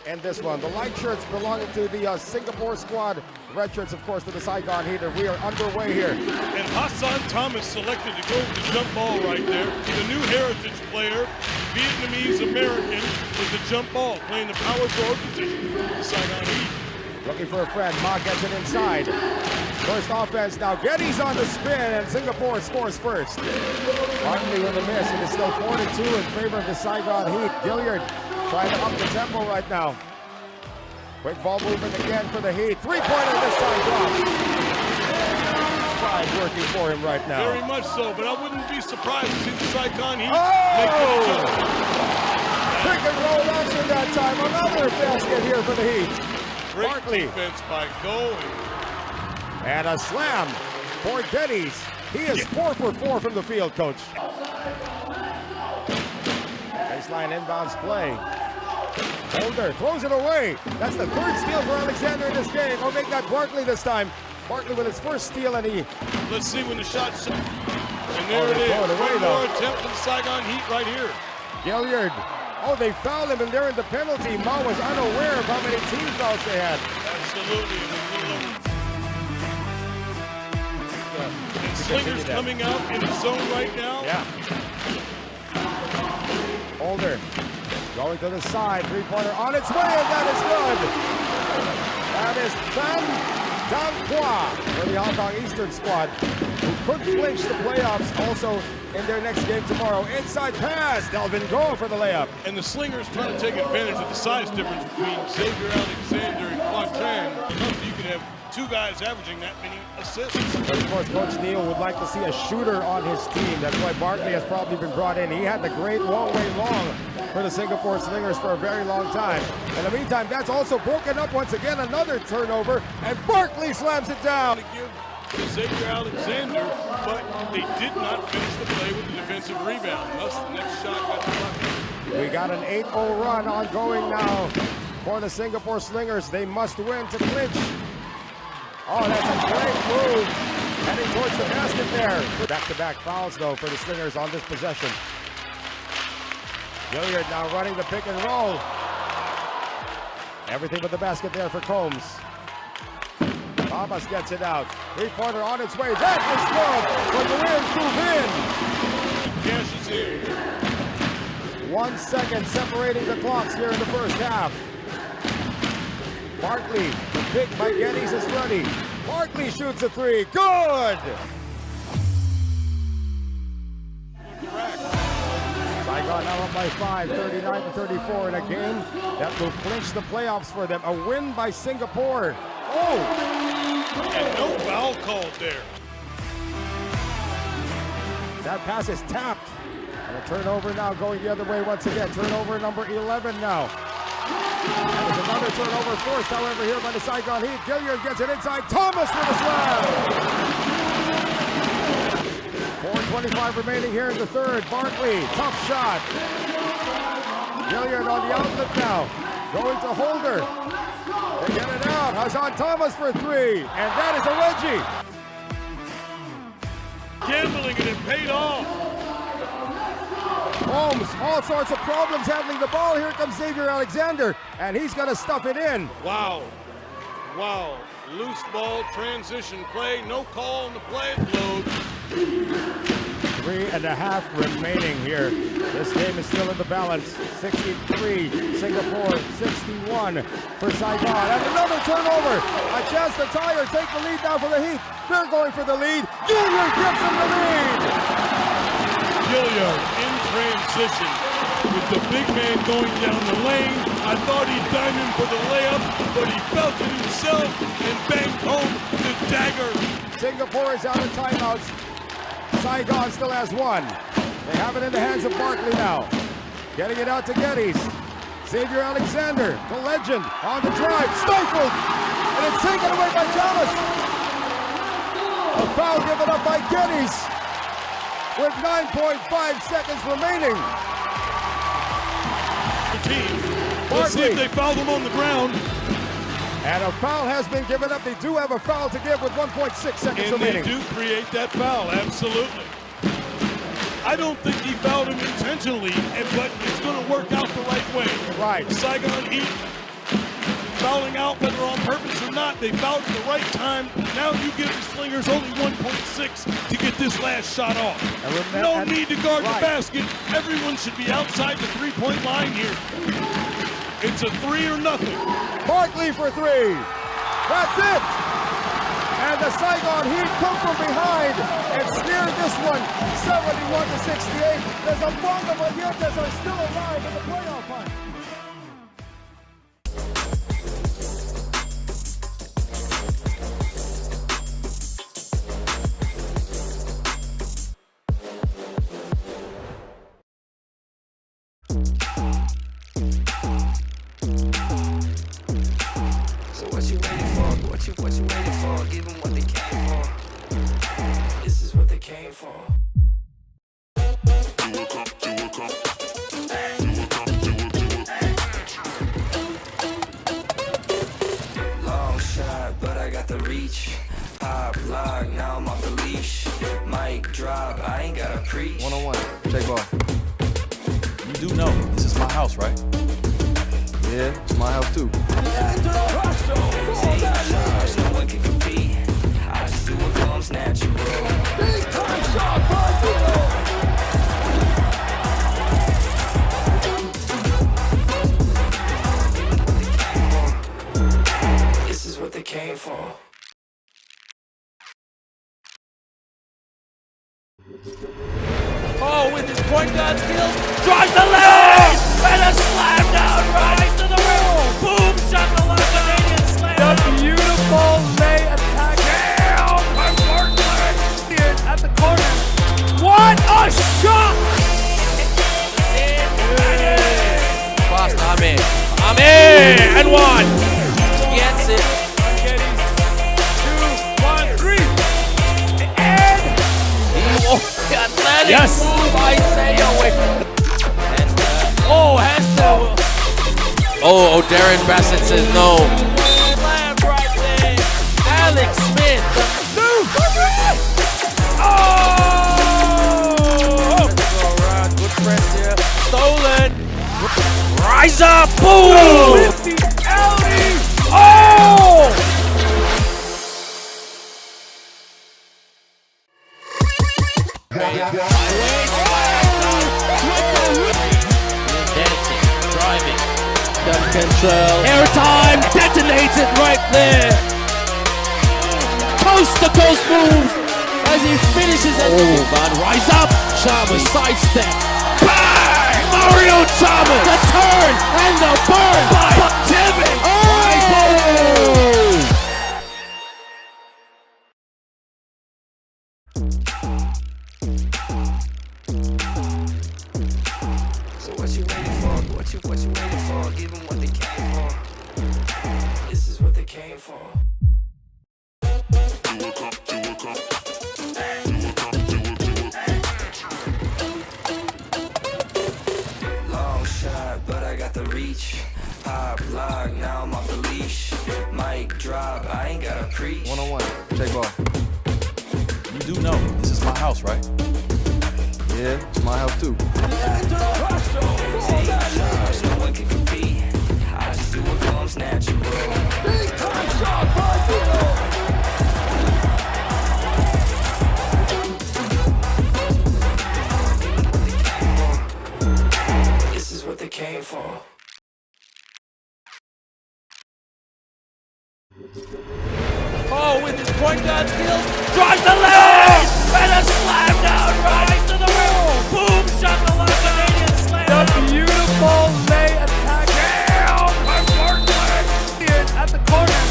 And this one, the light shirts belonging to the Singapore squad. Red shirts, of course, to the Saigon Heater. We are underway here. And Hassan Thomas selected to go with the jump ball right there. He's a new heritage player, Vietnamese-American, with the jump ball, playing the power forward position for the Saigon Heat. Looking for a friend. Ma gets it inside. First offense now. Geddes on the spin, and Singapore scores first. Barkley with a miss. It is still 4-2 in favor of the Saigon Heat. Gilliard trying to up the tempo right now. Quick ball movement again for the Heat. Three-pointer this time dropped. Stride working for him right now. Very much so, but I wouldn't be surprised to see the Saigon Heat make the Pick and roll action that time. Another basket here for the Heat. Great Barkley. defense by Go. And a slam for Geddes. He is 4 for 4 from the field, coach. Baseline inbounds play. Holder throws it away. That's the third steal for Alexander in this game. Or make that Barkley this time. Barkley with his first steal, and he... Let's see when the shot's... And there it is. One more attempt from the Saigon Heat right here. Gilliard. Oh, they fouled him, and they're in the penalty. Ma was unaware of how many team fouls they had. Absolutely. And Slingers coming out in the zone right now. Yeah. Holder going to the side. Three-pointer on its way, and that is good. That is Van Danqua for the Hong Kong Eastern squad, who could clinch the playoffs also in their next game tomorrow. Inside pass. Delvin Go for the layup. And the Slingers trying to take advantage of the size difference between Xavier Alexander and Quantran. You can have two guys averaging that many assists. Of course, Coach Neal would like to see a shooter on his team. That's why Barkley has probably been brought in. He had the great one-way long for the Singapore Slingers for a very long time. In the meantime, that's also broken up once again. Another turnover, and Barkley slams it down. To give to Xavier Alexander, but they did not finish the play with the defensive rebound. Thus, the next shot got the bucket. We got an 8-0 run ongoing now for the Singapore Slingers. They must win to clinch. Oh, that's a great move. Heading towards the basket there. Back-to-back fouls, though, for the Slingers on this possession. Gilliard now running the pick and roll. Everything but the basket there for Combs. Thomas gets it out. Three-pointer on its way. That is good. But the win through in. 1 second separating the clocks here in the first half. Barkley, the pick by Geddes is ready. Barkley shoots a three. Good! Saigon now up by 5, 39-34 in a game that will clinch the playoffs for them. A win by Singapore. Oh! And no foul called there. That pass is tapped. And a turnover now going the other way once again. Turnover number 11 now. That is another turnover forced, however, here by the Saigon Heat. Gilliard gets it inside. Thomas with a slam. 4:25 remaining here in the third. Barkley, tough shot. Gilliard on the outlet now. Going to Holder. They get it out. Hassan Thomas for three. And that is a Reggie. Gambling, and it paid off. Holmes, all sorts of problems handling the ball. Here comes Xavier Alexander, and he's going to stuff it in. Wow. Wow. Loose ball, transition play, no call on the play. Load. 3.5 remaining here. This game is still in the balance. 63, Singapore, 61 for Saigon. And another turnover. A chance to tie or take the lead now for the Heat. They're going for the lead. Gilliard gives them the lead. Gilliard in transition with the big man going down the lane. I thought he'd dime him for the layup, but he felt it himself and banged home the dagger. Singapore is out of timeouts. Saigon still has one. They have it in the hands of Barkley now. Getting it out to Geddes. Xavier Alexander, the legend, on the drive, stifled, and it's taken away by Thomas. A foul given up by Geddes with 9.5 seconds remaining. Let's see if they fouled him on the ground. And a foul has been given up. They do have a foul to give with 1.6 seconds remaining. And they do create that foul, absolutely. I don't think he fouled him intentionally, but it's going to work out the right way. Right. The Saigon Heat fouling out, whether on purpose or not, they fouled at the right time. Now you give the Slingers only 1.6 to get this last shot off. No need to guard the basket. Everyone should be outside the three-point line here. It's a 3 or nothing. Barkley for three. That's it. And the Saigon Heat come from behind and steer this one 71-68. The Zamboanga Valientes are still alive in the playoff hunt. Mic drop, I ain't gotta preach. One-on-one, check ball. You do know this is my house, right? Yeah, it's my house too. Take charge, no one can compete. I just do what comes natural. This is what they came for. Oh, with his point guard skills, drives the lane, and a slam down right to the rim. Boom, shot the Canadian slam. The beautiful lay attack down by Bartlett at the corner. What a shot! Fast, I'm in, and one. Gets it. 2, 1, 3. And Athletic Yes. move by Sayaway. Has to. Oh, Darren Bassett says no. Slam right there. Alex Smith. Good press here. Stolen. Rise up. Boom. with the alley. Oh! Dancing, driving, gun control. Airtime detonates it right there. Coast to coast moves as he finishes it. Rise up, Chalmers sidestep. Bang! Mario Chalmers. The turn and the burn by Timmy. So what you waiting for? What you waiting for? Give them what they came for. This is what they came for. Long shot, but I got the reach. Pop lock, now I'm off the leash. Mic drop, I ain't gotta preach. One-on-one, check ball. You do know this is my house, right? Yeah, it's my house too. Take charge, no one can compete. I just do what comes natural. This is what they came for. Oh, with his point guard skills, drives the lane, and a slam down right to the rim. Boom, shot the Canadian slam. The beautiful lay attack down by Bartlett at the corner.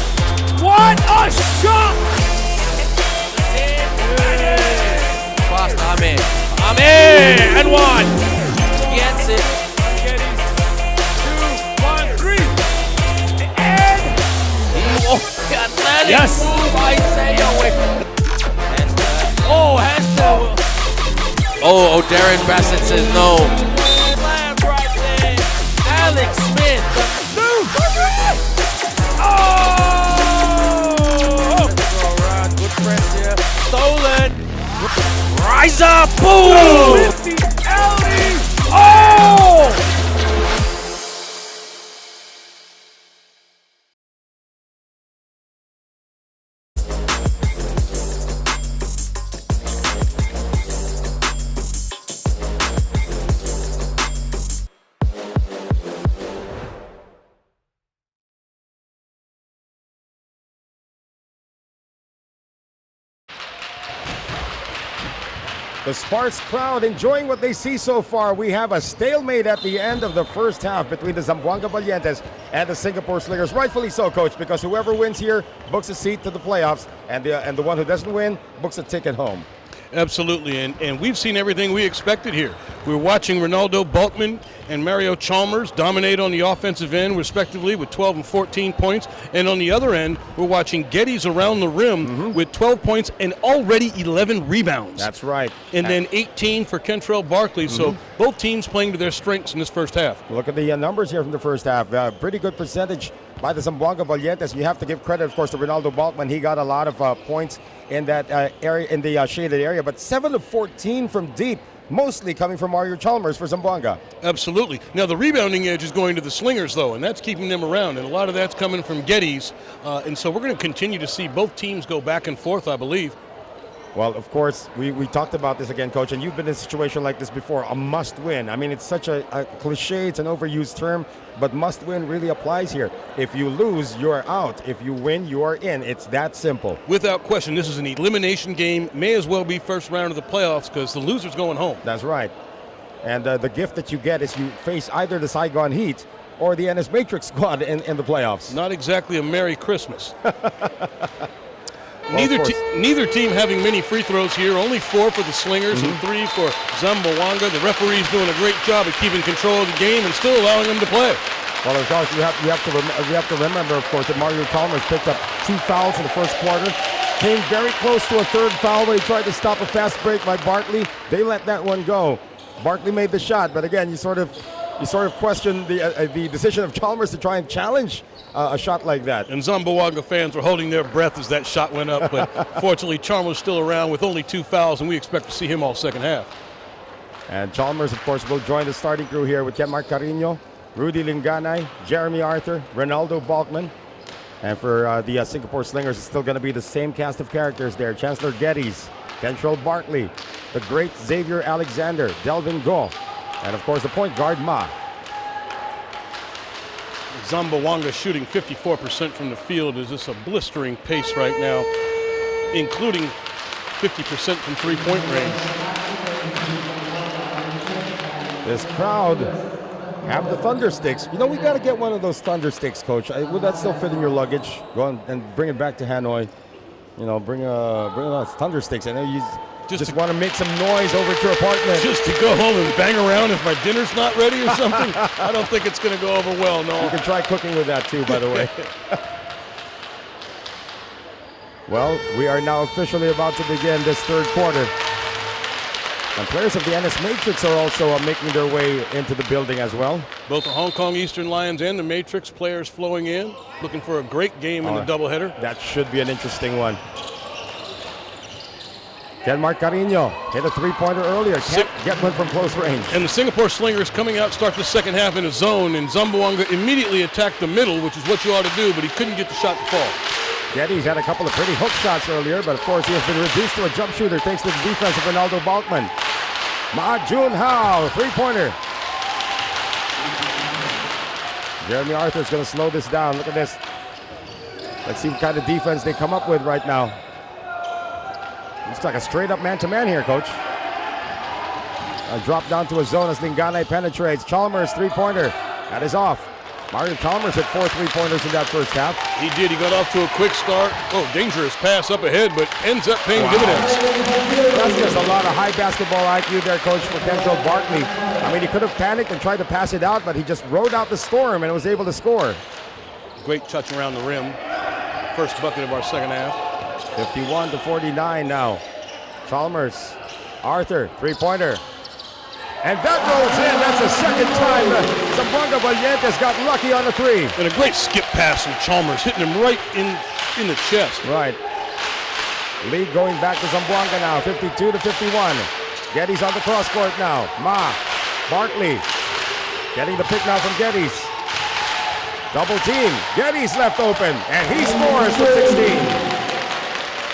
What a shot! Fast, I'm in, and one. Gets it. 2, 1, 3. And Athletic Yes. move by Sayaway. Has to. Darren Bassett says no. Slam right there. Alex Smith. Good press here. Stolen. Rise up. Boom. with the alley. Oh! The Sparks crowd enjoying what they see so far. We have a stalemate at the end of the first half between the Zamboanga Valientes and the Singapore Slingers. Rightfully so, Coach, because whoever wins here books a seat to the playoffs, and the one who doesn't win books a ticket home. Absolutely, and we've seen everything we expected here. We're watching Ronaldo Bulkman and Mario Chalmers dominate on the offensive end, respectively, with 12 and 14 points. And on the other end, we're watching Geddes around the rim with 12 points and already 11 rebounds. That's right. And then 18 for Kentrell Barkley. So both teams playing to their strengths in this first half. Look at the numbers here from the first half. Pretty good percentage by the Zamboanga Valientes. You have to give credit, of course, to Ronaldo Balkman. He got a lot of points in that area, in the shaded area, but 7 of 14 from deep, mostly coming from Mario Chalmers for Zamboanga. Absolutely. Now, the rebounding edge is going to the Slingers, though, and that's keeping them around, and a lot of that's coming from Geddes. And so we're going to continue to see both teams go back and forth, I believe. Well, of course, we talked about this again, Coach, and you've been in a situation like this before, a must-win. I mean, it's such a cliche, it's an overused term, but must-win really applies here. If you lose, you're out. If you win, you are in. It's that simple. Without question, this is an elimination game. May as well be first round of the playoffs because the loser's going home. That's right. And the gift that you get is you face either the Saigon Heat or the NS Matrix squad in the playoffs. Not exactly a Merry Christmas. Well, neither team having many free throws here. Only 4 for the Slingers and 3 for Zamboanga. The referee's doing a great job of keeping control of the game and still allowing them to play. Well, of course, you have to remember, of course, that Mario Chalmers picked up 2 fouls in the first quarter. Came very close to a 3rd foul where he tried to stop a fast break by Barkley. They let that one go. Barkley made the shot, but again, you sort of question the decision of Chalmers to try and challenge a shot like that. And Zamboanga fans were holding their breath as that shot went up, but fortunately Chalmers still around with only 2 fouls, and we expect to see him all second half. And Chalmers, of course, will join the starting crew here with Mark Carino, Rudy Linganay, Jeremy Arthur, Ronaldo Balkman. And for the Singapore Slingers, it's still going to be the same cast of characters there. Chancellor Geddes, Kentrell Barkley, the great Xavier Alexander, Delvin Go, and of course the point guard Ma. Zamboanga shooting 54% from the field. Is this a blistering pace right now, including 50% from three-point range. This crowd have the thunder sticks. You know, we got to get one of those thunder sticks, Coach. Would that still fit in your luggage? Go on and bring it back to Hanoi. You know, bring those thunder sticks. I know you just want to make some noise over at your apartment. Just to go home and bang around if my dinner's not ready or something? I don't think it's going to go over well, no. You can try cooking with that too, by the way. Well, we are now officially about to begin this third quarter. And players of the NS Matrix are also making their way into the building as well. Both the Hong Kong Eastern Lions and the Matrix players flowing in, looking for a great game in the doubleheader. That should be an interesting one. Mark Carino hit a three-pointer earlier. Can't get one from close range. And the Singapore Slingers coming out start the second half in a zone, and Zamboanga immediately attacked the middle, which is what you ought to do, but he couldn't get the shot to fall. Geddes had a couple of pretty hook shots earlier, but of course he has been reduced to a jump shooter thanks to the defense of Ronaldo Balkman. Ma Jun Hao, three-pointer. Jeremy Arthur is going to slow this down. Look at this. Let's see what kind of defense they come up with right now. Looks like a straight-up man-to-man here, Coach. A drop down to a zone as Linganay penetrates. Chalmers, three-pointer. That is off. Mario Chalmers hit 4 three-pointers in that first half. He did. He got off to a quick start. Oh, dangerous pass up ahead, but ends up paying dividends. That's just a lot of high basketball IQ there, Coach, for Kentrell Barkley. I mean, he could have panicked and tried to pass it out, but he just rode out the storm and was able to score. Great touch around the rim. First bucket of our second half. 51-49 now. Chalmers, Arthur, three-pointer. And that rolls in. That's the second time Zamboanga Valientes got lucky on the three. And a great skip pass from Chalmers, hitting him right in the chest. Right. Lead going back to Zamboanga now, 52-51. Geddes on the cross court now. Ma, Barkley, getting the pick now from Geddes. Double team. Geddes left open, and he scores for 16.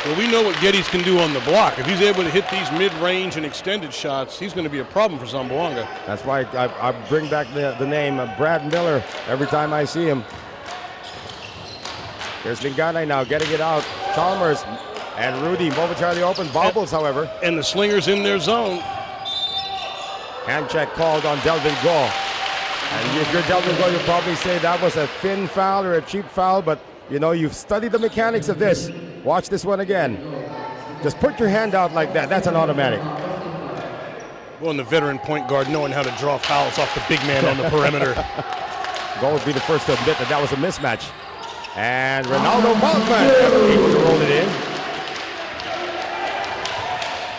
Well, we know what Geddes can do on the block. If he's able to hit these mid-range and extended shots, he's going to be a problem for Zamboanga. That's why I bring back the name of Brad Miller every time I see him. Here's Linganay now getting it out. Chalmers and Rudy momentarily open. Bobbles, however. And the Slingers in their zone. Hand check called on Delvin Go. And if you're Delvin Go, you'll probably say that was a thin foul or a cheap foul, but you know, you've studied the mechanics of this. Watch this one again. Just put your hand out like that. That's an automatic. Well, and the veteran point guard knowing how to draw fouls off the big man on the perimeter. Go would be the first to admit that was a mismatch. And Ronaldo Balkman able to roll it in.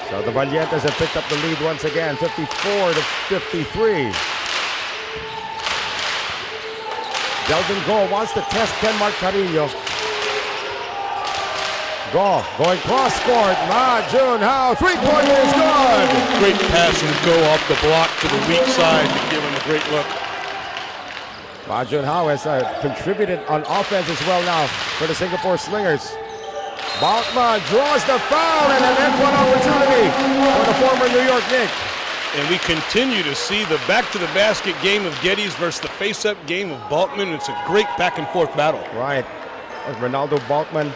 So the Valientes have picked up the lead once again, 54-53. Delvin Go wants to test Kenmark Carino. Go going cross court. Ma Junhao, three-pointer is good. Great pass and Go off the block to the weak side to give him a great look. Ma Junhao has contributed on offense as well now for the Singapore Slingers. Balkma draws the foul and an end one opportunity for the former New York Knick. And we continue to see the back-to-the-basket game of Geddes versus the face-up game of Balkman. It's a great back-and-forth battle. Right. Ronaldo Balkman.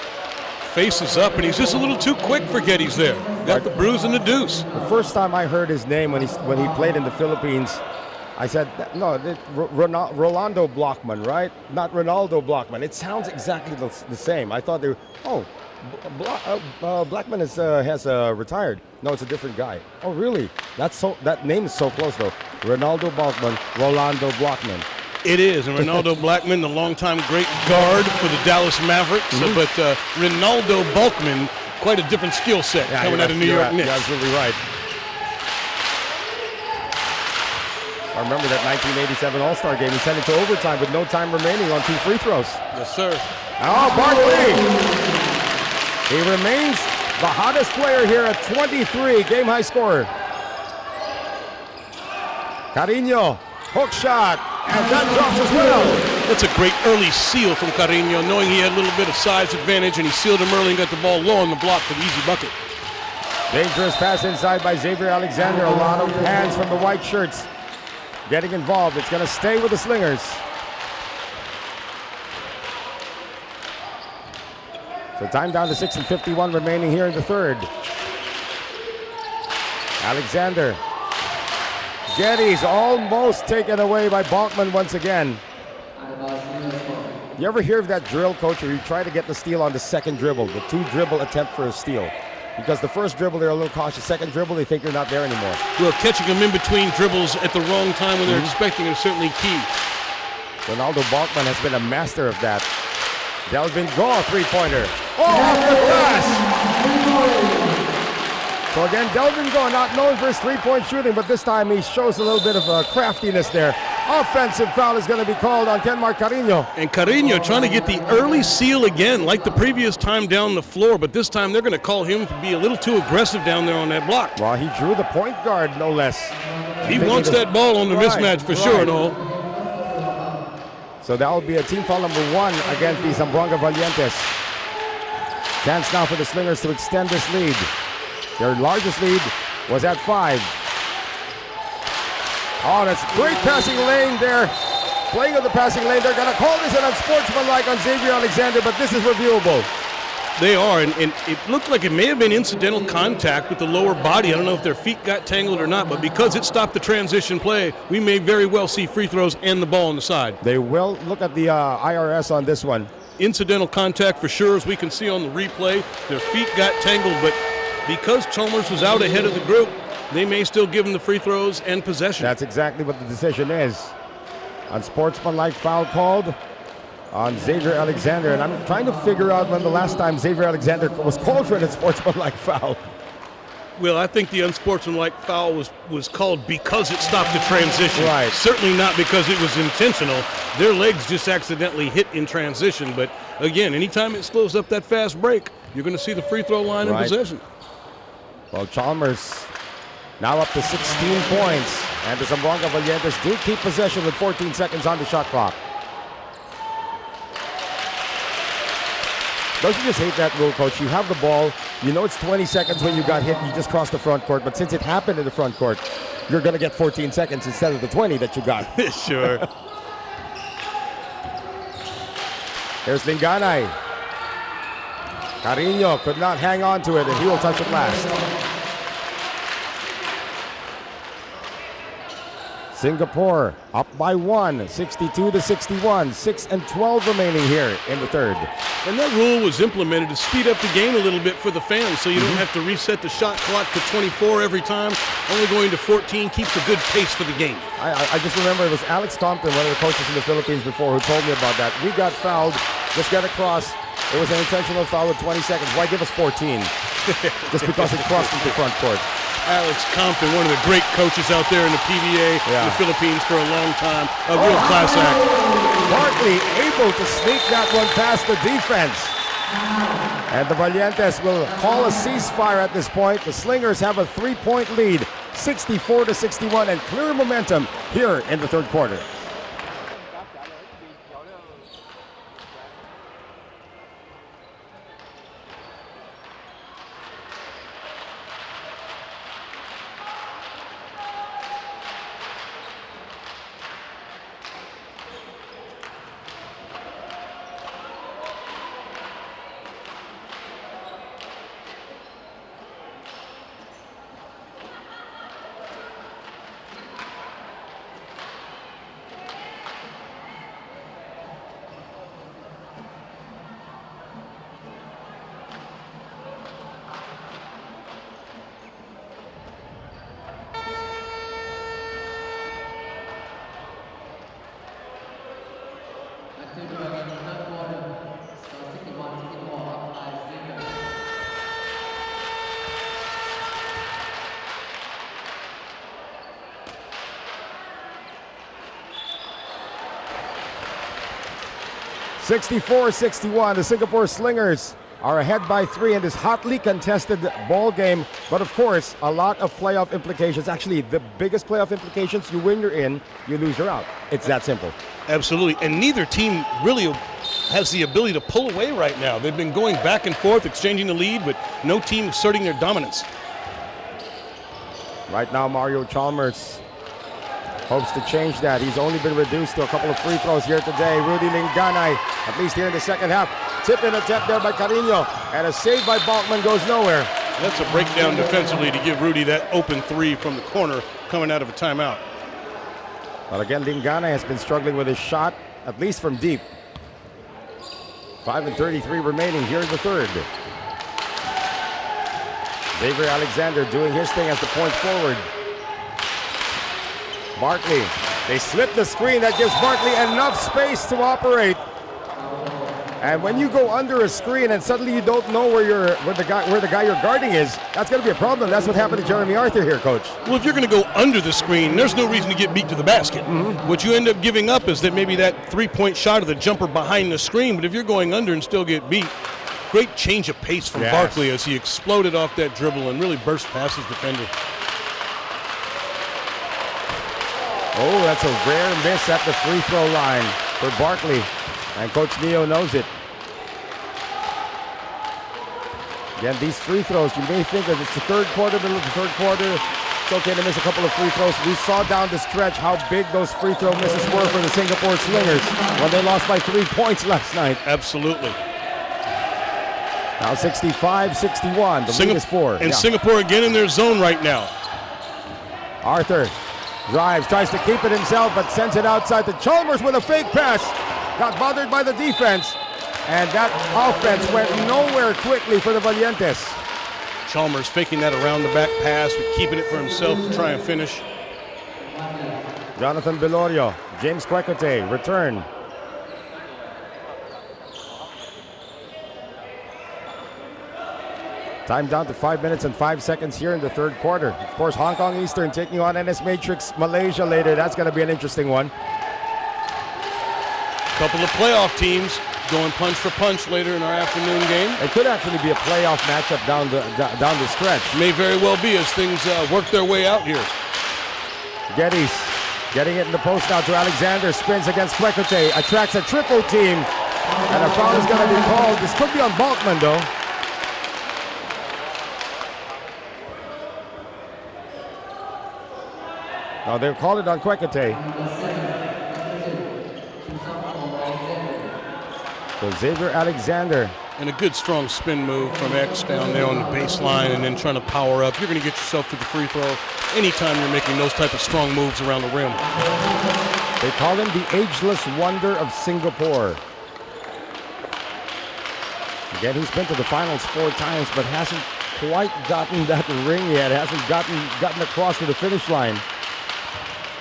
Faces up, and he's just a little too quick for Geddes there. Got the bruise and the deuce. The first time I heard his name when he played in the Philippines, I said, no, Rolando Blockman, right? Not Ronaldo Blockman. It sounds exactly the same. I thought they were, Blackman has retired. No, it's a different guy. Oh, really? That name is so close, though. Ronaldo Balkman, Rolando Blockman. It is, and Ronaldo Blackman, the longtime great guard for the Dallas Mavericks, but Ronaldo Balkman, quite a different skill set coming out of New York Knicks. You're absolutely right. I remember that 1987 All-Star game. He sent it to overtime with no time remaining on 2 free throws. Yes, sir. Oh, Barkley! He remains the hottest player here at 23, game-high scorer. Carino, hook shot, and that drops as well. That's a great early seal from Carino, knowing he had a little bit of size advantage, and he sealed him early and got the ball low on the block for the easy bucket. Dangerous pass inside by Xavier Alexander. A lot of hands from the white shirts getting involved. It's going to stay with the Slingers. So time down to 6:51 remaining here in the third. Alexander. Geddes almost taken away by Balkman once again. You ever hear of that drill, coach, where you try to get the steal on the second dribble, the 2-dribble attempt for a steal? Because the first dribble, they're a little cautious. Second dribble, they think you're not there anymore. Well, catching them in between dribbles at the wrong time when they're expecting is certainly key. Ronaldo Balkman has been a master of that. Delvin Go, three-pointer. Oh, off the glass! So again, Delvin Go, not known for his three-point shooting, but this time he shows a little bit of craftiness there. Offensive foul is going to be called on Kenmark Carino. And Carino trying to get the early seal again, like the previous time down the floor, but this time they're going to call him to be a little too aggressive down there on that block. Well, he drew the point guard, no less. He wants that ball on the mismatch for sure, no? So that will be a team foul number 1 against the Zamboanga Valientes. Chance now for the Slingers to extend this lead. Their largest lead was at 5. Oh, that's great passing lane there. Playing on the passing lane. They're going to call this an unsportsmanlike on Xavier Alexander, but this is reviewable. They are, and it looked like it may have been incidental contact with the lower body. I don't know if their feet got tangled or not, but because it stopped the transition play, we may very well see free throws and the ball on the side. They will look at the IRS on this one. Incidental contact for sure, as we can see on the replay. Their feet got tangled, but because Chalmers was out ahead of the group, they may still give them the free throws and possession. That's exactly what the decision is. Unsportsmanlike foul called on Xavier Alexander, and I'm trying to figure out when the last time Xavier Alexander was called for an unsportsmanlike foul. Well, I think the unsportsmanlike foul was called because it stopped the transition. Right. Certainly not because it was intentional. Their legs just accidentally hit in transition. But again, anytime it slows up that fast break, you're going to see the free throw line in possession. Well, Chalmers now up to 16 points, and the Zamboanga Valientes do keep possession with 14 seconds on the shot clock. Don't you just hate that rule, Coach? You have the ball, you know it's 20 seconds when you got hit, you just crossed the front court, but since it happened in the front court, you're going to get 14 seconds instead of the 20 that you got. Sure. Here's Linganay. Carino could not hang on to it, and he will touch it last. Singapore up by 1, 62-61, 6 and 12 remaining here in the third. And that rule was implemented to speed up the game a little bit for the fans, so you don't have to reset the shot clock to 24 every time. Only going to 14 keeps a good pace for the game. I just remember it was Alex Compton, one of the coaches in the Philippines before, who told me about that. We got fouled, just got across. It was an intentional foul with 20 seconds. Why give us 14? Just because it crossed into front court. Alex Compton, one of the great coaches out there in the PBA, in the Philippines for a long time. A real class act. Barkley able to sneak that one past the defense. And the Valientes will call a ceasefire at this point. The Slingers have a 3-point lead, 64-61, and clear momentum here in the third quarter. (64-61). The Singapore Slingers are ahead by 3 in this hotly contested ball game. But of course, a lot of playoff implications. Actually, the biggest playoff implications: you win, you're in; you lose, you're out. It's that simple. Absolutely, and neither team really has the ability to pull away right now. They've been going back and forth, exchanging the lead, but no team asserting their dominance. Right now, Mario Chalmers hopes to change that. He's only been reduced to a couple of free throws here today. Rudy Linganay, at least here in the second half. Tip-in attempt there by Carino, and a save by Balkman goes nowhere. That's a breakdown defensively to give Rudy that open three from the corner coming out of a timeout. But again, Linganay has been struggling with his shot, at least from deep. 5:33 remaining here in the third. Xavier Alexander doing his thing as the point forward. Barkley, they slip the screen. That gives Barkley enough space to operate. And when you go under a screen and suddenly you don't know where the guy you're guarding is, that's going to be a problem. That's what happened to Jeremy Arthur here, Coach. Well, if you're going to go under the screen, there's no reason to get beat to the basket. What you end up giving up is that maybe that three-point shot of the jumper behind the screen, but if you're going under and still get beat, great change of pace from Barkley as he exploded off that dribble and really burst past his defender. Oh, that's a rare miss at the free throw line for Barkley. And Coach Neo knows it. Again, these free throws, you may think that it's the third quarter, middle of the third quarter, it's okay to miss a couple of free throws. We saw down the stretch how big those free throw misses were for the Singapore Slingers when they lost by 3 points last night. Absolutely. Now 65-61, the lead is 4. And Singapore again in their zone right now. Arthur drives, tries to keep it himself, but sends it outside to Chalmers with a fake pass. Got bothered by the defense, and that offense went nowhere quickly for the Valientes. Chalmers faking that around the back pass, but keeping it for himself to try and finish. Jonathan Belorio, James Quecote, return. Time down to 5 minutes and 5 seconds here in the third quarter. Of course, Hong Kong Eastern taking on NS Matrix Malaysia later. That's going to be an interesting one. Couple of playoff teams going punch for punch later in our afternoon game. It could actually be a playoff matchup down the stretch. May very well be as things work their way out here. Geddes getting it in the post now to Alexander. Spins against Quecote. Attracts a triple team. And a foul is going to be called. This could be on Balkman, though. No, they'll call it on Quecote. So Xavier Alexander. And a good strong spin move from X down there on the baseline and then trying to power up. You're going to get yourself to the free throw anytime you're making those type of strong moves around the rim. They call him the ageless wonder of Singapore. Again, he's been to the finals 4 times, but hasn't quite gotten that ring yet. Hasn't gotten across to the finish line.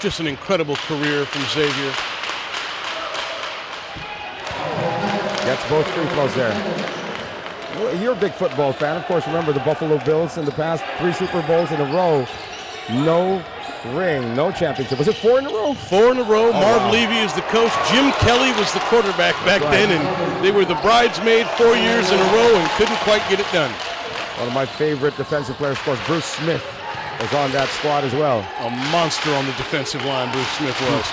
Just an incredible career from Xavier. Gets both free throws there. You're a big football fan. Of course, remember the Buffalo Bills in the past 3 Super Bowls in a row. No ring. No championship. Was it 4 in a row? 4 in a row. Marv wow. Levy is the coach. Jim Kelly was the quarterback back then, and they were the bridesmaid 4 years in a row and couldn't quite get it done. One of my favorite defensive players, of course, Bruce Smith was on that squad as well. A monster on the defensive line, Bruce Smith was.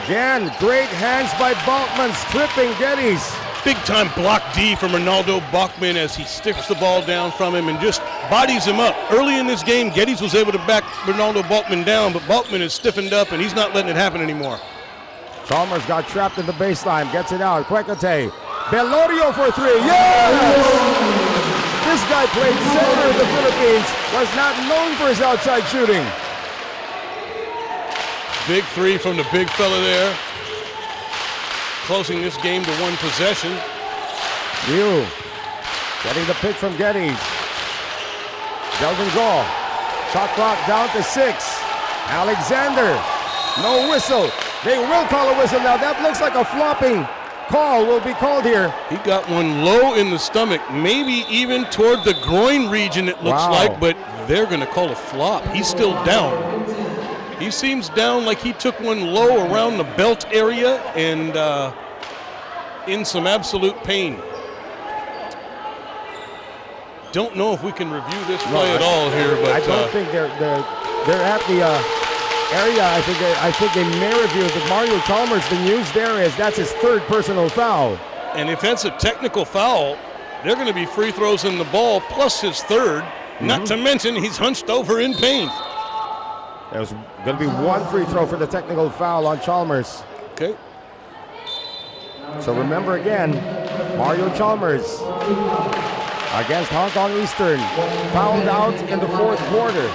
Again, great hands by Balkman, stripping Geddes. Big-time block D from Ronaldo Bachman as he sticks the ball down from him and just bodies him up. Early in this game, Geddes was able to back Ronaldo Bachman down, but Bachman is stiffened up and he's not letting it happen anymore. Chalmers got trapped in the baseline, gets it out. Quecote, Belorio for 3. Yes! This guy played center in the Philippines, was not known for his outside shooting. Big 3 from the big fella there. Closing this game to 1 possession. Liu getting the pick from Geddes. Delvin Gall. Shot clock down to 6. Alexander. No whistle. They will call a whistle now. That looks like a flopping call will be called here. He got one low in the stomach, maybe even toward the groin region it looks like, but they're going to call a flop. He's still down. He seems down like he took one low around the belt area and in some absolute pain. Don't know if we can review this play at all here, but I don't think they're at the area. I think they may review it. Mario Chalmers, the news there is that's his 3rd personal foul. And if that's a technical foul, they're going to be free throws in the ball plus his 3rd. Not to mention he's hunched over in pain. There's going to be 1 free throw for the technical foul on Chalmers. Okay. So remember again, Mario Chalmers against Hong Kong Eastern, fouled out in the 4th quarter.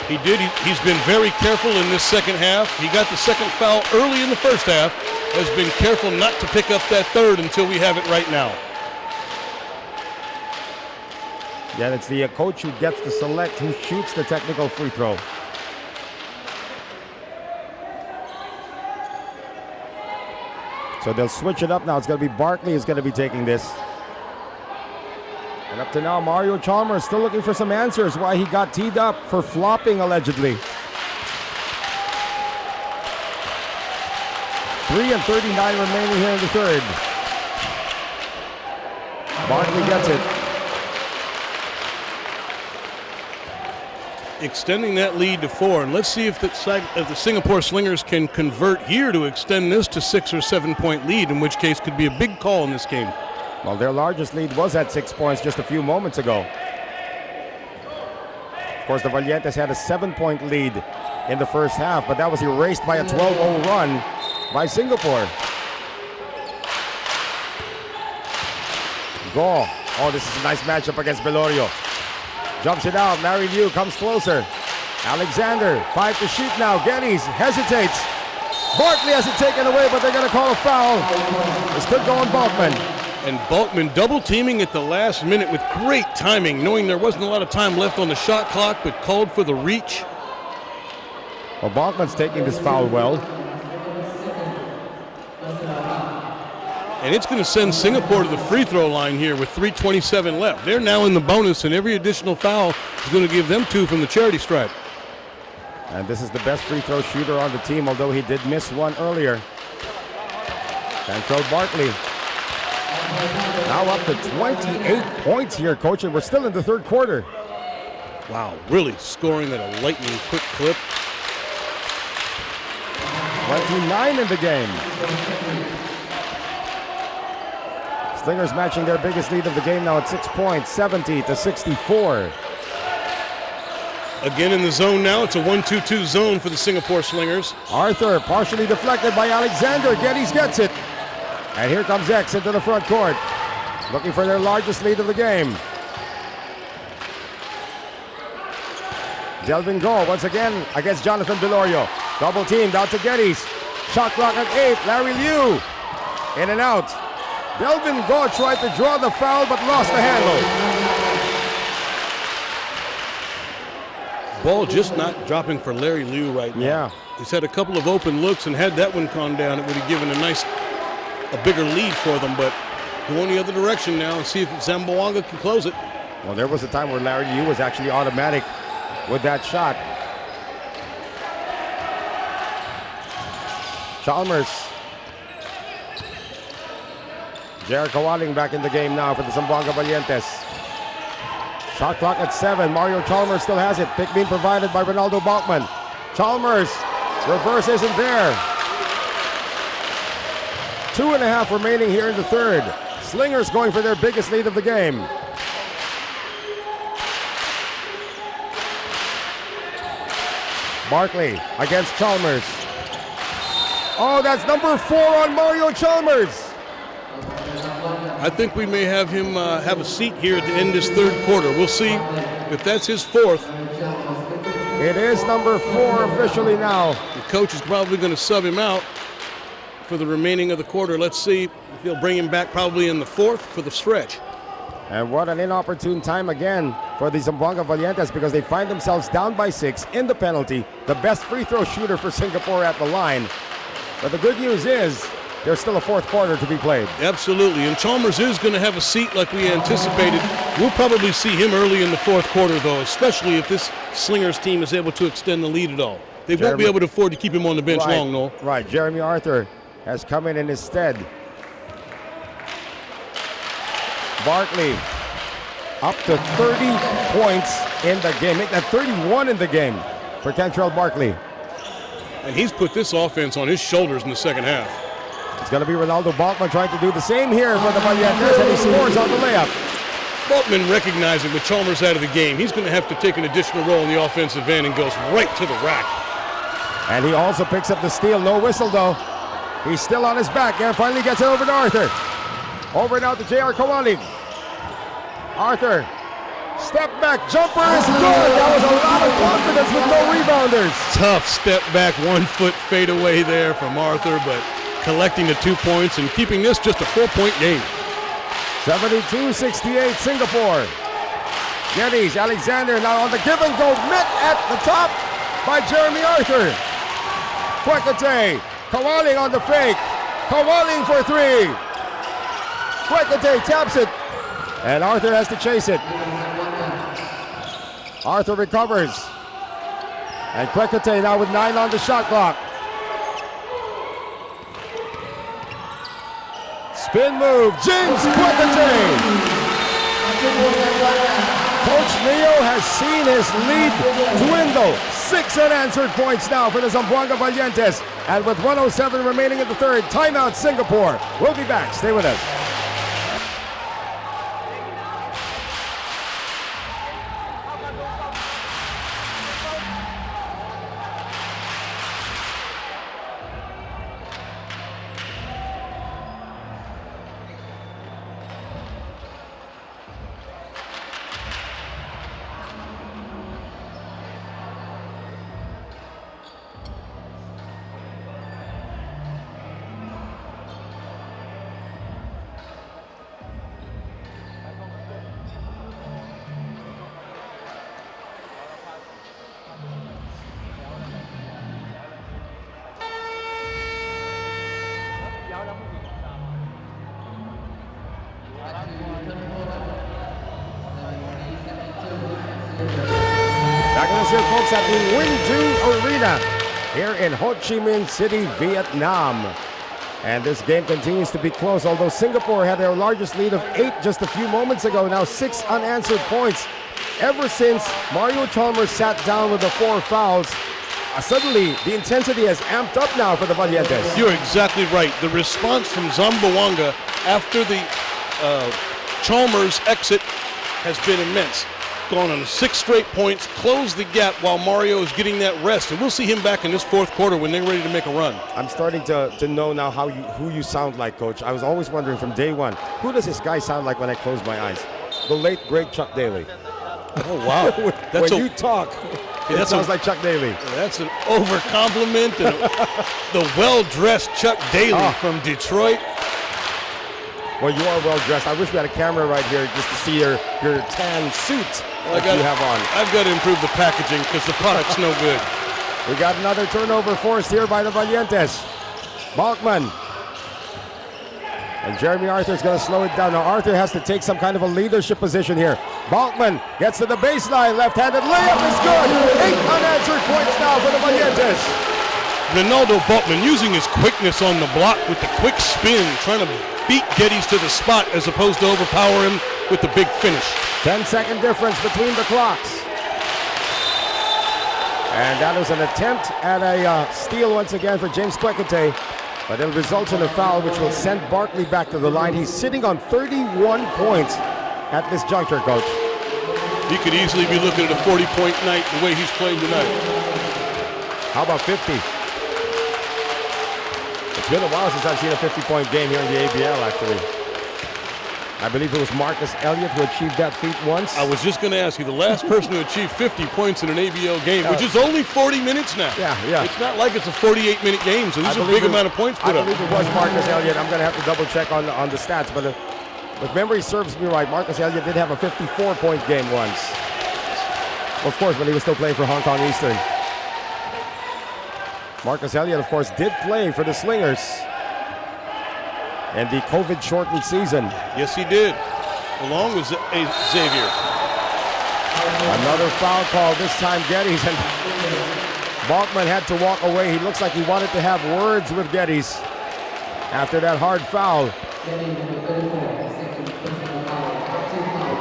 He's been very careful in this second half. He got the 2nd foul early in the first half. Has been careful not to pick up that 3rd until we have it right now. Yeah, it's the coach who gets to select who shoots the technical free throw. So they'll switch it up now. It's going to be Barkley who's going to be taking this. And up to now, Mario Chalmers still looking for some answers why he got teed up for flopping allegedly. 3:39 remaining here in the 3rd. Barkley gets it. Extending that lead to 4, and let's see if the Singapore Slingers can convert here to extend this to 6 or 7 point lead, in which case could be a big call in this game. Well, their largest lead was at 6 points just a few moments ago. Of course, the Valientes had a 7-point lead in the first half, but that was erased by a 12-0 run by Singapore. Go. Oh, this is a nice matchup against Belorio. Jumps it out. Larry Liu comes closer. Alexander, 5 to shoot now. Geddes hesitates. Barkley has it taken away, but they're going to call a foul. This could go on Balkman. And Balkman double teaming at the last minute with great timing, knowing there wasn't a lot of time left on the shot clock, but called for the reach. Well, Balkman's taking this foul well. And it's going to send Singapore to the free throw line here with 3:27 left. They're now in the bonus, and every additional foul is going to give them 2 from the charity stripe. And this is the best free throw shooter on the team, although he did miss one earlier. Cantrell Barkley. Now up to 28 points here, Coach, and we're still in the 3rd quarter. Wow, really scoring at a lightning quick clip. 29 in the game. Slingers matching their biggest lead of the game now at 6 points, 70-64. Again in the zone now. It's a 1-2-2 zone for the Singapore Slingers. Arthur partially deflected by Alexander. Geddes gets it. And here comes X into the front court, looking for their largest lead of the game. Delvin Go once again against Jonathan Belorio. Double teamed out to Geddes. Shot clock at 8. Larry Liu in and out. Delvin Go tried to draw the foul but lost the handle. Ball just not dropping for Larry Liu right now. Yeah. He's had a couple of open looks, and had that one gone down, it would have given a bigger lead for them, but go in the other direction now and see if Zamboanga can close it. Well, there was a time where Larry Yu was actually automatic with that shot. Chalmers. Jericho Walling back in the game now for the Zamboanga Valientes. Shot clock at 7. Mario Chalmers still has it. Pick being provided by Ronaldo Balkman. Chalmers. Reverse isn't there. 2.5 remaining here in the third. Slingers going for their biggest lead of the game. Barkley against Chalmers. Oh, that's number 4 on Mario Chalmers. I think we may have him have a seat here at the end of this third quarter. We'll see if that's his 4th. It is number 4 officially now. The coach is probably going to sub him out for the remaining of the quarter. Let's see if he'll bring him back probably in the 4th for the stretch. And what an inopportune time again for the Zamboanga Valientes, because they find themselves down by 6 in the penalty. The best free throw shooter for Singapore at the line. But the good news is there's still a 4th quarter to be played. Absolutely, and Chalmers is going to have a seat like we anticipated. We'll probably see him early in the 4th quarter, though, especially if this Slingers team is able to extend the lead at all. They won't be able to afford to keep him on the bench long, Noel. Right, Jeremy Arthur has come in his stead. Barkley up to 30 points in the game. Make that 31 in the game for Kentrell Barkley. And he's put this offense on his shoulders in the second half. It's going to be Ronaldo Balkman trying to do the same here for the Valientes, and he scores on the layup. Balkman recognizing with Chalmers out of the game, he's going to have to take an additional role in the offensive end and goes right to the rack. And he also picks up the steal. No whistle, though. He's still on his back and finally gets it over to Arthur. Over now to J.R. Kowalik. Arthur, step back, jumper is good. That was a lot of confidence with no rebounders. Tough step back, 1-foot fadeaway there from Arthur, but collecting the 2 points and keeping this just a 4-point game. 72-68 Singapore. Geddes, Alexander now on the give and go. Met at the top by Jeremy Arthur. Kwekate, Kawaling on the fake. Kawaling for 3. Kwekate taps it. And Arthur has to chase it. Arthur recovers. And Kwekate now with 9 on the shot clock. Spin move, James Kwekate. Coach Leo has seen his lead dwindle. 6 unanswered points now for the Zamboanga Valientes. And with 1:07 remaining in the third, timeout Singapore. We'll be back, stay with us. Back with us here, folks, at the Win2 Arena here in Ho Chi Minh City, Vietnam. And this game continues to be close, although Singapore had their largest lead of 8 just a few moments ago. Now 6 unanswered points. Ever since Mario Chalmers sat down with the 4 fouls, suddenly the intensity has amped up now for the Valientes. You're exactly right. The response from Zamboanga after the Chalmers exit has been immense. Gone on 6 straight points, closed the gap while Mario is getting that rest. And we'll see him back in this 4th quarter when they're ready to make a run. I'm starting to know now who you sound like, Coach. I was always wondering from day one, who does this guy sound like when I close my eyes? The late, great Chuck Daly. Oh, wow. When you talk, it sounds like Chuck Daly. That's an over-compliment. The well-dressed Chuck Daly from Detroit. Well, you are well-dressed. I wish we had a camera right here just to see your tan suit that you have on. I've got to improve the packaging because the product's no good. We got another turnover forced here by the Valientes. Balkman And Jeremy Arthur's going to slow it down. Now Arthur has to take some kind of a leadership position here. Balkman gets to the baseline. Left-handed layup is good. 8 unanswered points now for the Valientes. Ronaldo Balkman using his quickness on the block with the quick spin, trying to beat Geddes to the spot as opposed to overpower him with the big finish. 10-second difference between the clocks. And that was an attempt at a steal once again for James Kwekete. But it'll result in a foul which will send Barkley back to the line. He's sitting on 31 points at this juncture, Coach. He could easily be looking at a 40-point night the way he's playing tonight. How about 50? It's been a while since I've seen a 50-point game here in the ABL, actually. I believe it was Marcus Elliott who achieved that feat once. I was just going to ask you, the last person to achieve 50 points in an ABL game, which is only 40 minutes now. Yeah. It's not like it's a 48-minute game, so these are a big amount of points put up. I believe it was Marcus Elliott. I'm going to have to double-check on the stats, but if memory serves me right, Marcus Elliott did have a 54-point game once. Of course, when he was still playing for Hong Kong Eastern. Marcus Elliott, of course, did play for the Slingers in the COVID-shortened season. Yes, he did, along with Xavier. Another foul call, this time Geddes, and Balkman had to walk away. He looks like he wanted to have words with Geddes after that hard foul.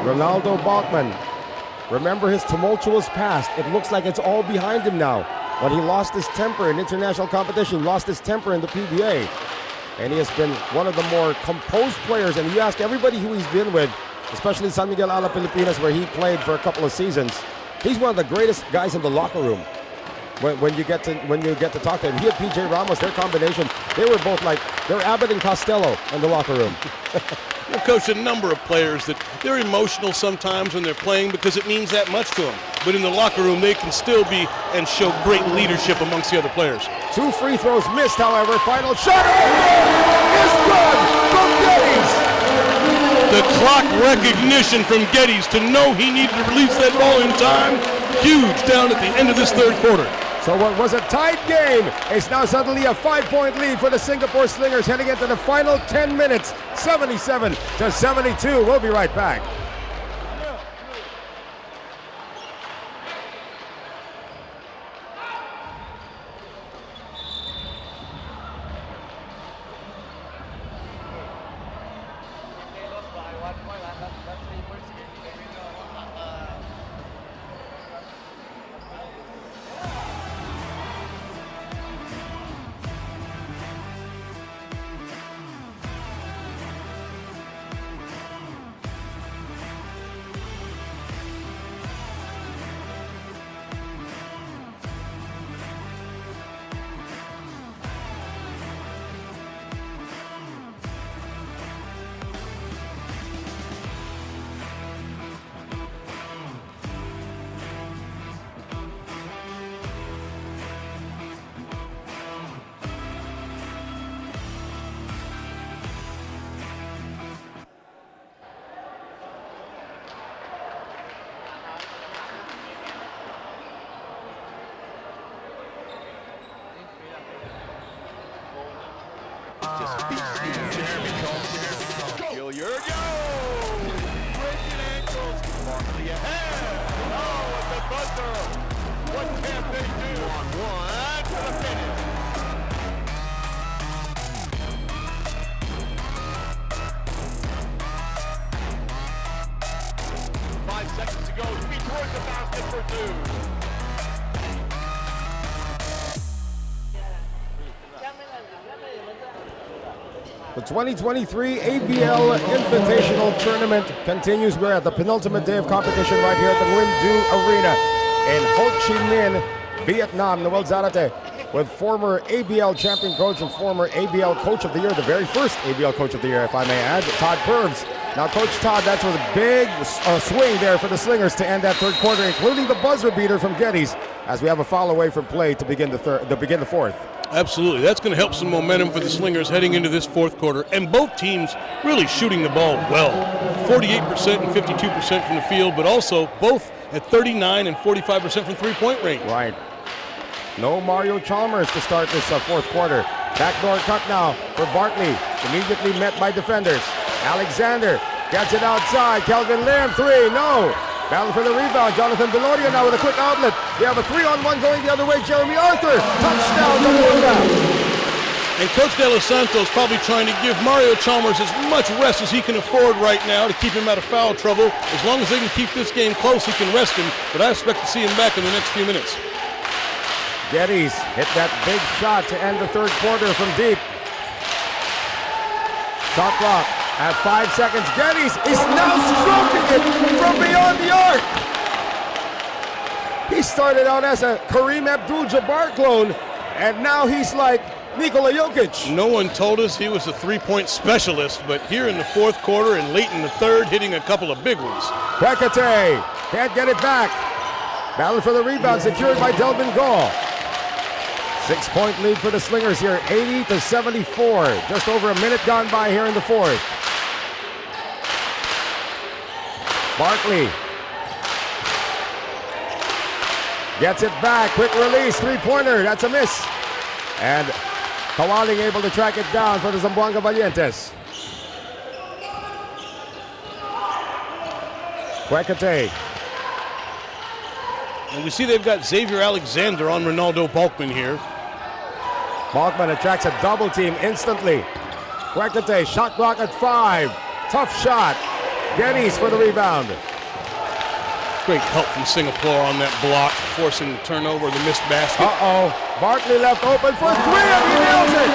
Ronaldo Balkman, remember his tumultuous past. It looks like it's all behind him now. When he lost his temper in international competition, lost his temper in the PBA. And he has been one of the more composed players. And you ask everybody who he's been with, especially San Miguel a la Pilipinas, where he played for a couple of seasons, he's one of the greatest guys in the locker room. When you get to talk to him, he and PJ Ramos, their combination, they were both like they're Abbott and Costello in the locker room. I've coached a number of players that they're emotional sometimes when they're playing because it means that much to them. But in the locker room, they can still be and show great leadership amongst the other players. 2 free throws missed, however. Final shot is good from Geddes. The clock recognition from Geddes to know he needed to release that ball in time, huge down at the end of this third quarter. So what was a tight game is now suddenly a 5-point lead for the Singapore Slingers heading into the final 10 minutes, 77-72. We'll be right back. The 2023 ABL Invitational Tournament continues. We're at the penultimate day of competition right here at the Nguyen Du Arena in Ho Chi Minh, Vietnam. Noel Zarate with former ABL champion coach and former ABL Coach of the Year, the very first ABL Coach of the Year, if I may add, Todd Purves. Now, Coach Todd, that was a big swing there for the Slingers to end that third quarter, including the buzzer beater from Geddes, as we have a foul away from play to begin the fourth. Absolutely. That's going to help some momentum for the Slingers heading into this fourth quarter. And both teams really shooting the ball well. 48% and 52% from the field, but also both at 39 and 45% from three-point range. Right. No Mario Chalmers to start this fourth quarter. Backdoor cut now for Barkley. Immediately met by defenders. Alexander gets it outside. Kelvin Lim, three, no. Battle for the rebound. Jonathan Beloria now with a quick outlet. They have a 3-on-1 going the other way. Jeremy Arthur, touchdown, Zamboanga. And Coach De Los Santos probably trying to give Mario Chalmers as much rest as he can afford right now to keep him out of foul trouble. As long as they can keep this game close, he can rest him. But I expect to see him back in the next few minutes. Geddes hit that big shot to end the third quarter from deep. Shot clock at 5 seconds. Geddes is now stroking it from beyond the arc. He started out as a Kareem Abdul-Jabbar clone, and now he's like Nikola Jokic. No one told us he was a three-point specialist, but here in the fourth quarter and late in the third, hitting a couple of big ones. Kwekete can't get it back. Battle for the rebound secured by Delvin Gall. 6-point lead for the Slingers here, 80-74. Just over a minute gone by here in the fourth. Barkley gets it back, quick release, three-pointer, that's a miss. And Kawaling able to track it down for the Zamboanga Valientes. Kwekete. And we see they've got Xavier Alexander on Ronaldo Balkman here. Balkman attracts a double team instantly. Kwekete, shot clock at 5. Tough shot. Geddes for the rebound. Great help from Singapore on that block, forcing the turnover, the missed basket. Uh-oh. Barkley left open for 3 and he nails it.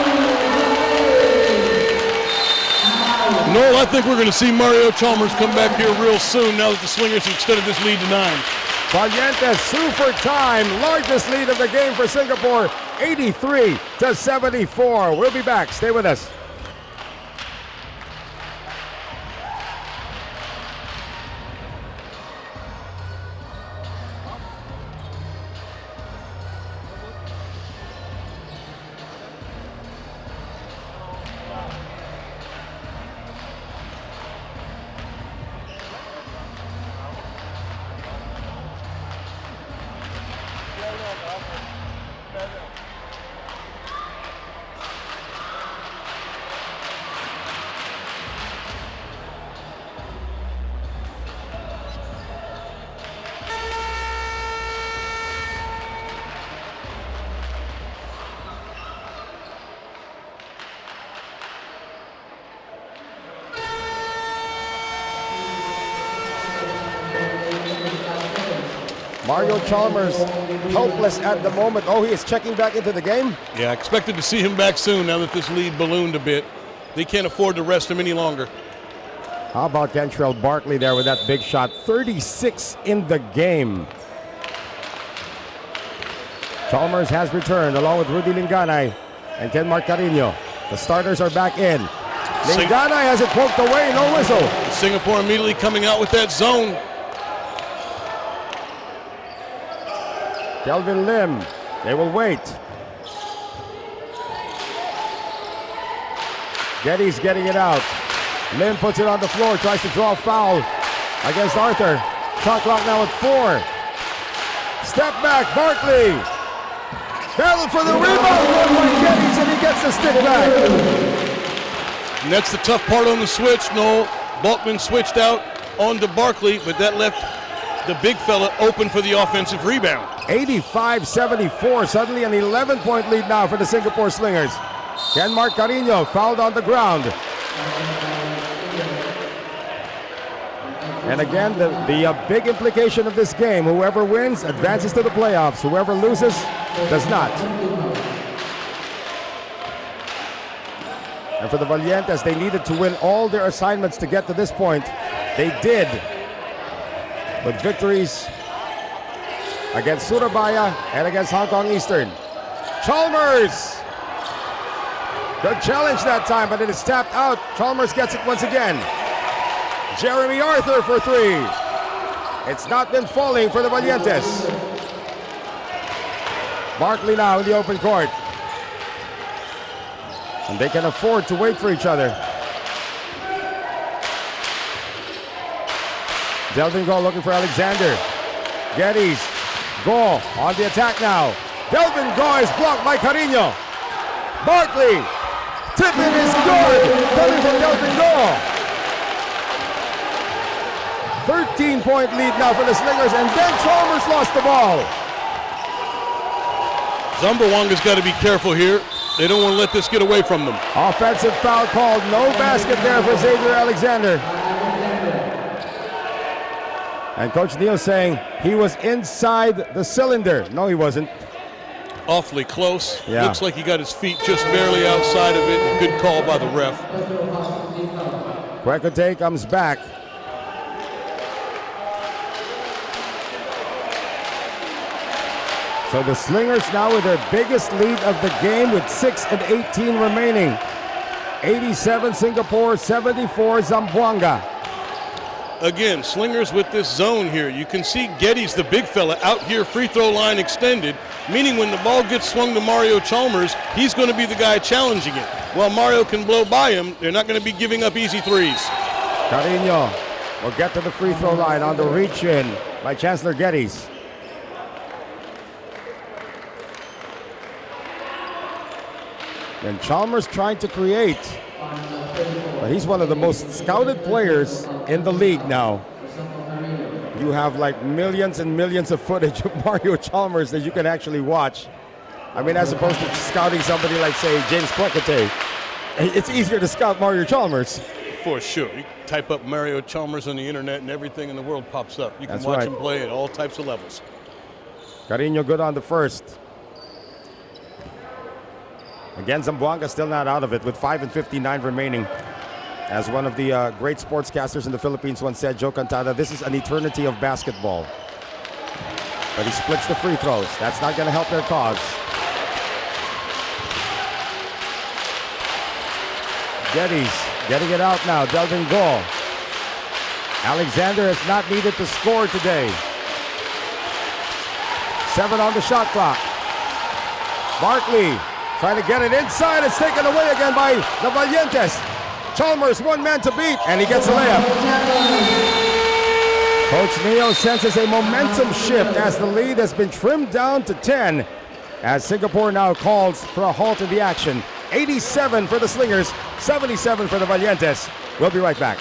Noel, I think we're going to see Mario Chalmers come back here real soon now that the Slingers have extended this lead to 9. Valientes sue for time. Largest lead of the game for Singapore, 83-74. We'll be back. Stay with us. Mario Chalmers helpless at the moment. Oh, he is checking back into the game? Yeah, I expected to see him back soon now that this lead ballooned a bit. They can't afford to rest him any longer. How about Kentrell Barkley there with that big shot? 36 in the game. Chalmers has returned along with Rudy Linganay and Kenmark Carino. The starters are back in. Linganay has it poked away, no whistle. Singapore immediately coming out with that zone. Kelvin Lim, they will wait. Geddes getting it out. Lim puts it on the floor, tries to draw a foul against Arthur. Shot clock now at 4. Step back, Barkley. Battle for the rebound, won by Geddes, and he gets the stick back. And that's the tough part on the switch. No, Balkman switched out onto Barkley, but that left the big fella open for the offensive rebound. 85-74, suddenly an 11-point lead now for the Singapore Slingers. Kenmark Carino fouled on the ground. And again, the big implication of this game, whoever wins advances to the playoffs. Whoever loses does not. And for the Valientes, they needed to win all their assignments to get to this point. They did, with victories against Surabaya and against Hong Kong Eastern. Chalmers! Good challenge that time, but it is tapped out. Chalmers gets it once again. Jeremy Arthur for 3. It's not been falling for the Valientes. Barkley now in the open court. And they can afford to wait for each other. Delvin Gall looking for Alexander. Geddes. Gall on the attack now. Delvin Gall is blocked by Carino. Barkley. Tip it is good. Coming from Zamboanga. 13-point lead now for the Slingers, and then Chalmers lost the ball. Zamboanga's got to be careful here. They don't want to let this get away from them. Offensive foul called. No basket there for Xavier Alexander. And Coach Neal saying he was inside the cylinder. No, he wasn't. Awfully close. Yeah. Looks like he got his feet just barely outside of it. Good call by the ref. Kwekete comes back. So the Slingers now with their biggest lead of the game with 6:18 remaining. 87 Singapore, 74 Zamboanga. Again, Slingers with this zone here. You can see Geddes, the big fella, out here free throw line extended, meaning when the ball gets swung to Mario Chalmers, he's going to be the guy challenging it. While Mario can blow by him, they're not going to be giving up easy threes. Carino will get to the free throw line on the reach in by Chancellor Geddes. And Chalmers trying to create, but he's one of the most scouted players in the league now. You have like millions and millions of footage of Mario Chalmers that you can actually watch. I mean, as opposed to scouting somebody like, say, James Kwekete. It's easier to scout Mario Chalmers. For sure. You type up Mario Chalmers on the internet and everything in the world pops up. You can That's watch right. him play at all types of levels. Carino good on the first. Again, Zamboanga still not out of it with 5:59 remaining. As one of the great sportscasters in the Philippines once said, Joe Cantada, this is an eternity of basketball. But he splits the free throws. That's not going to help their cause. Geddes getting it out now. Delvin Go. Alexander has not needed to score today. 7 on the shot clock. Barkley trying to get it inside. It's taken away again by the Valientes. Chalmers, one man to beat, and he gets a layup. Coach Neo senses a momentum shift as the lead has been trimmed down to 10, as Singapore now calls for a halt in the action. 87 for the Slingers, 77 for the Valientes. We'll be right back.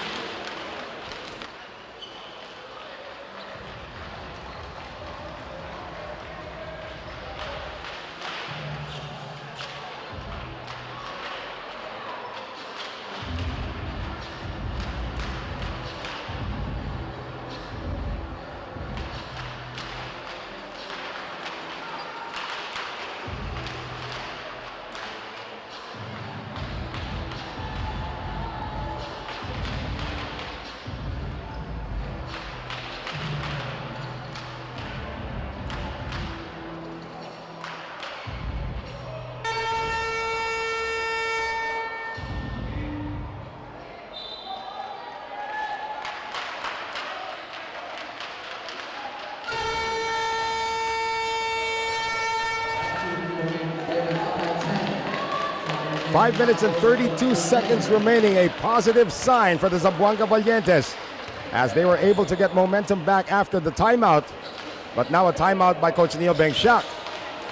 Five minutes and 32 seconds remaining, a positive sign for the Zamboanga Valientes as they were able to get momentum back after the timeout. But now a timeout by Coach Neil Bengshak.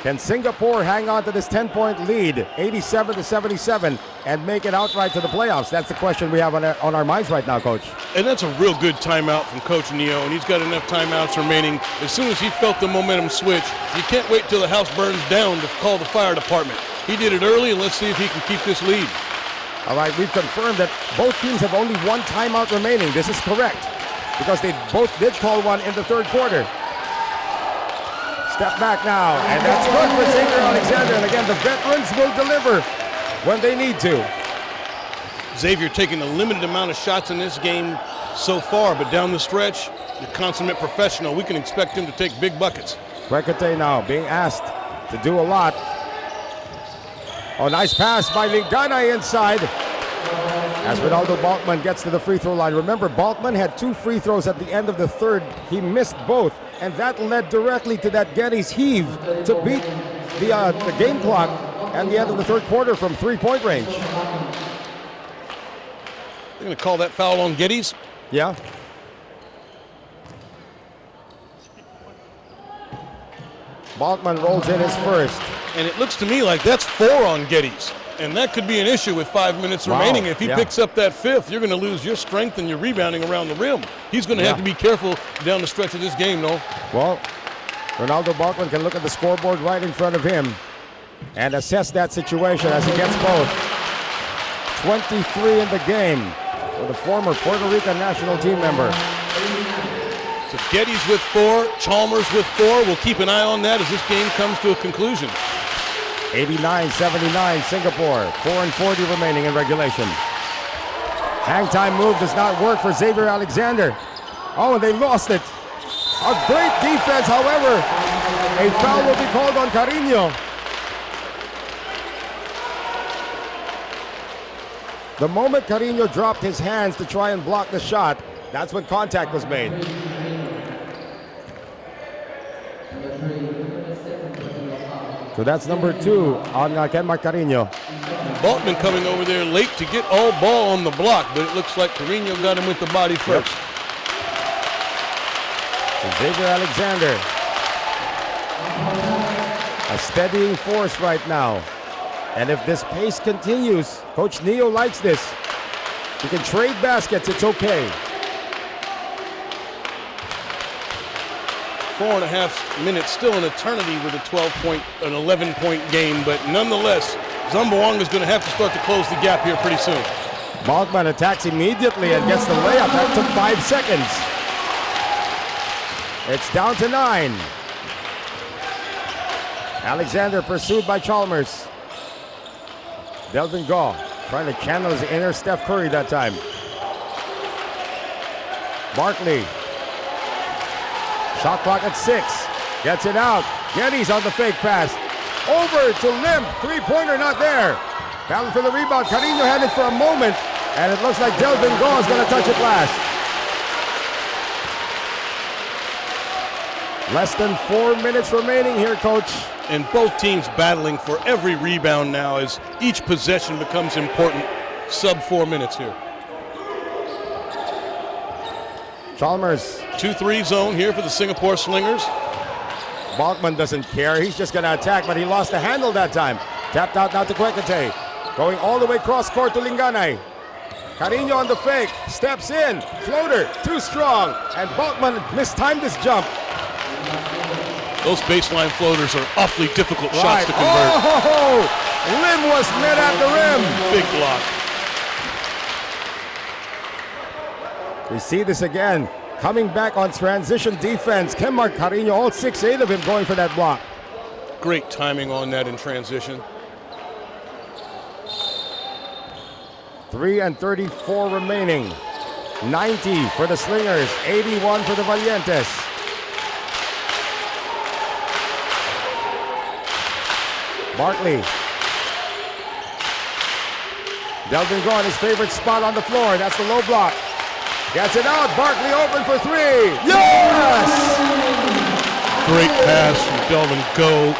Can Singapore hang on to this 10-point lead, 87-77, and make it outright to the playoffs? That's the question we have on our minds right now, Coach. And that's a real good timeout from Coach Neo, and he's got enough timeouts remaining. As soon as he felt the momentum switch, you can't wait till the house burns down to call the fire department. He did it early, and let's see if he can keep this lead. All right, we've confirmed that both teams have only one timeout remaining. This is correct, because they both did call one in the third quarter. Step back now, and that's good for Xavier Alexander. And again, the veterans will deliver when they need to. Xavier taking a limited amount of shots in this game so far, but down the stretch, the consummate professional. We can expect him to take big buckets. Kwekete now being asked to do a lot. Oh, nice pass by Lingana inside. As Ronaldo Balkman gets to the free throw line. Remember, Balkman had 2 free throws at the end of the third. He missed both, and that led directly to that Geddes heave to beat the game clock at the end of the third quarter from 3-point range. They're going to call that foul on Geddes? Yeah. Balkman rolls in his first. And it looks to me like that's 4 on Geddes. And that could be an issue with 5 minutes Wow. remaining. If he Yeah. picks up that fifth, you're going to lose your strength and your rebounding around the rim. He's going to have to be careful down the stretch of this game, though. Well, Ronaldo Balkman can look at the scoreboard right in front of him and assess that situation as he gets both. 23 in the game for the former Puerto Rican national team member. So Geddes with 4, Chalmers with 4. We'll keep an eye on that as this game comes to a conclusion. 89-79 Singapore, 4:40 remaining in regulation. Hang time move does not work for Xavier Alexander. Oh, and they lost it. A great defense, however. A foul will be called on Carino. The moment Carino dropped his hands to try and block the shot, that's when contact was made. So that's number 2 on Kenmark Carino. Balkman coming over there late to get all ball on the block, but it looks like Carino got him with the body first. So Xavier Alexander, a steadying force right now. And if this pace continues, Coach Neo likes this. You can trade baskets, it's okay. 4.5 minutes, still an eternity with an 11-point game, but nonetheless, Zamboanga is going to have to start to close the gap here pretty soon. Balkman attacks immediately and gets the layup. That took 5 seconds. It's down to 9. Alexander pursued by Chalmers. Delvin Gaw trying to channel his inner Steph Curry that time. Barkley. Shot clock at 6. Gets it out. Geddes on the fake pass. Over to Lim. Three-pointer not there. Battle for the rebound. Carino had it for a moment. And it looks like Delvin Gaw is going to touch it last. Less than 4 minutes remaining here, Coach. And both teams battling for every rebound now as each possession becomes important. Sub 4 minutes here. Chalmers. 2-3 zone here for the Singapore Slingers. Balkman doesn't care. He's just going to attack, but he lost the handle that time. Tapped out now to Kwekete. Going all the way cross court to Linganay. Carino on the fake. Steps in. Floater. Too strong. And Balkman mistimed his jump. Those baseline floaters are awfully difficult shots to convert. Oh, Lim was met at the rim. Big block. We see this again. Coming back on transition defense. Kenmark Carino, all 6'8" of him going for that block. Great timing on that in transition. 3:34 remaining. 90 for the Slingers, 81 for the Valientes. Barkley. Delvin Gaw in his favorite spot on the floor. That's the low block. Gets it out. Barkley open for 3. Yes! Great pass from Delvin Gaw.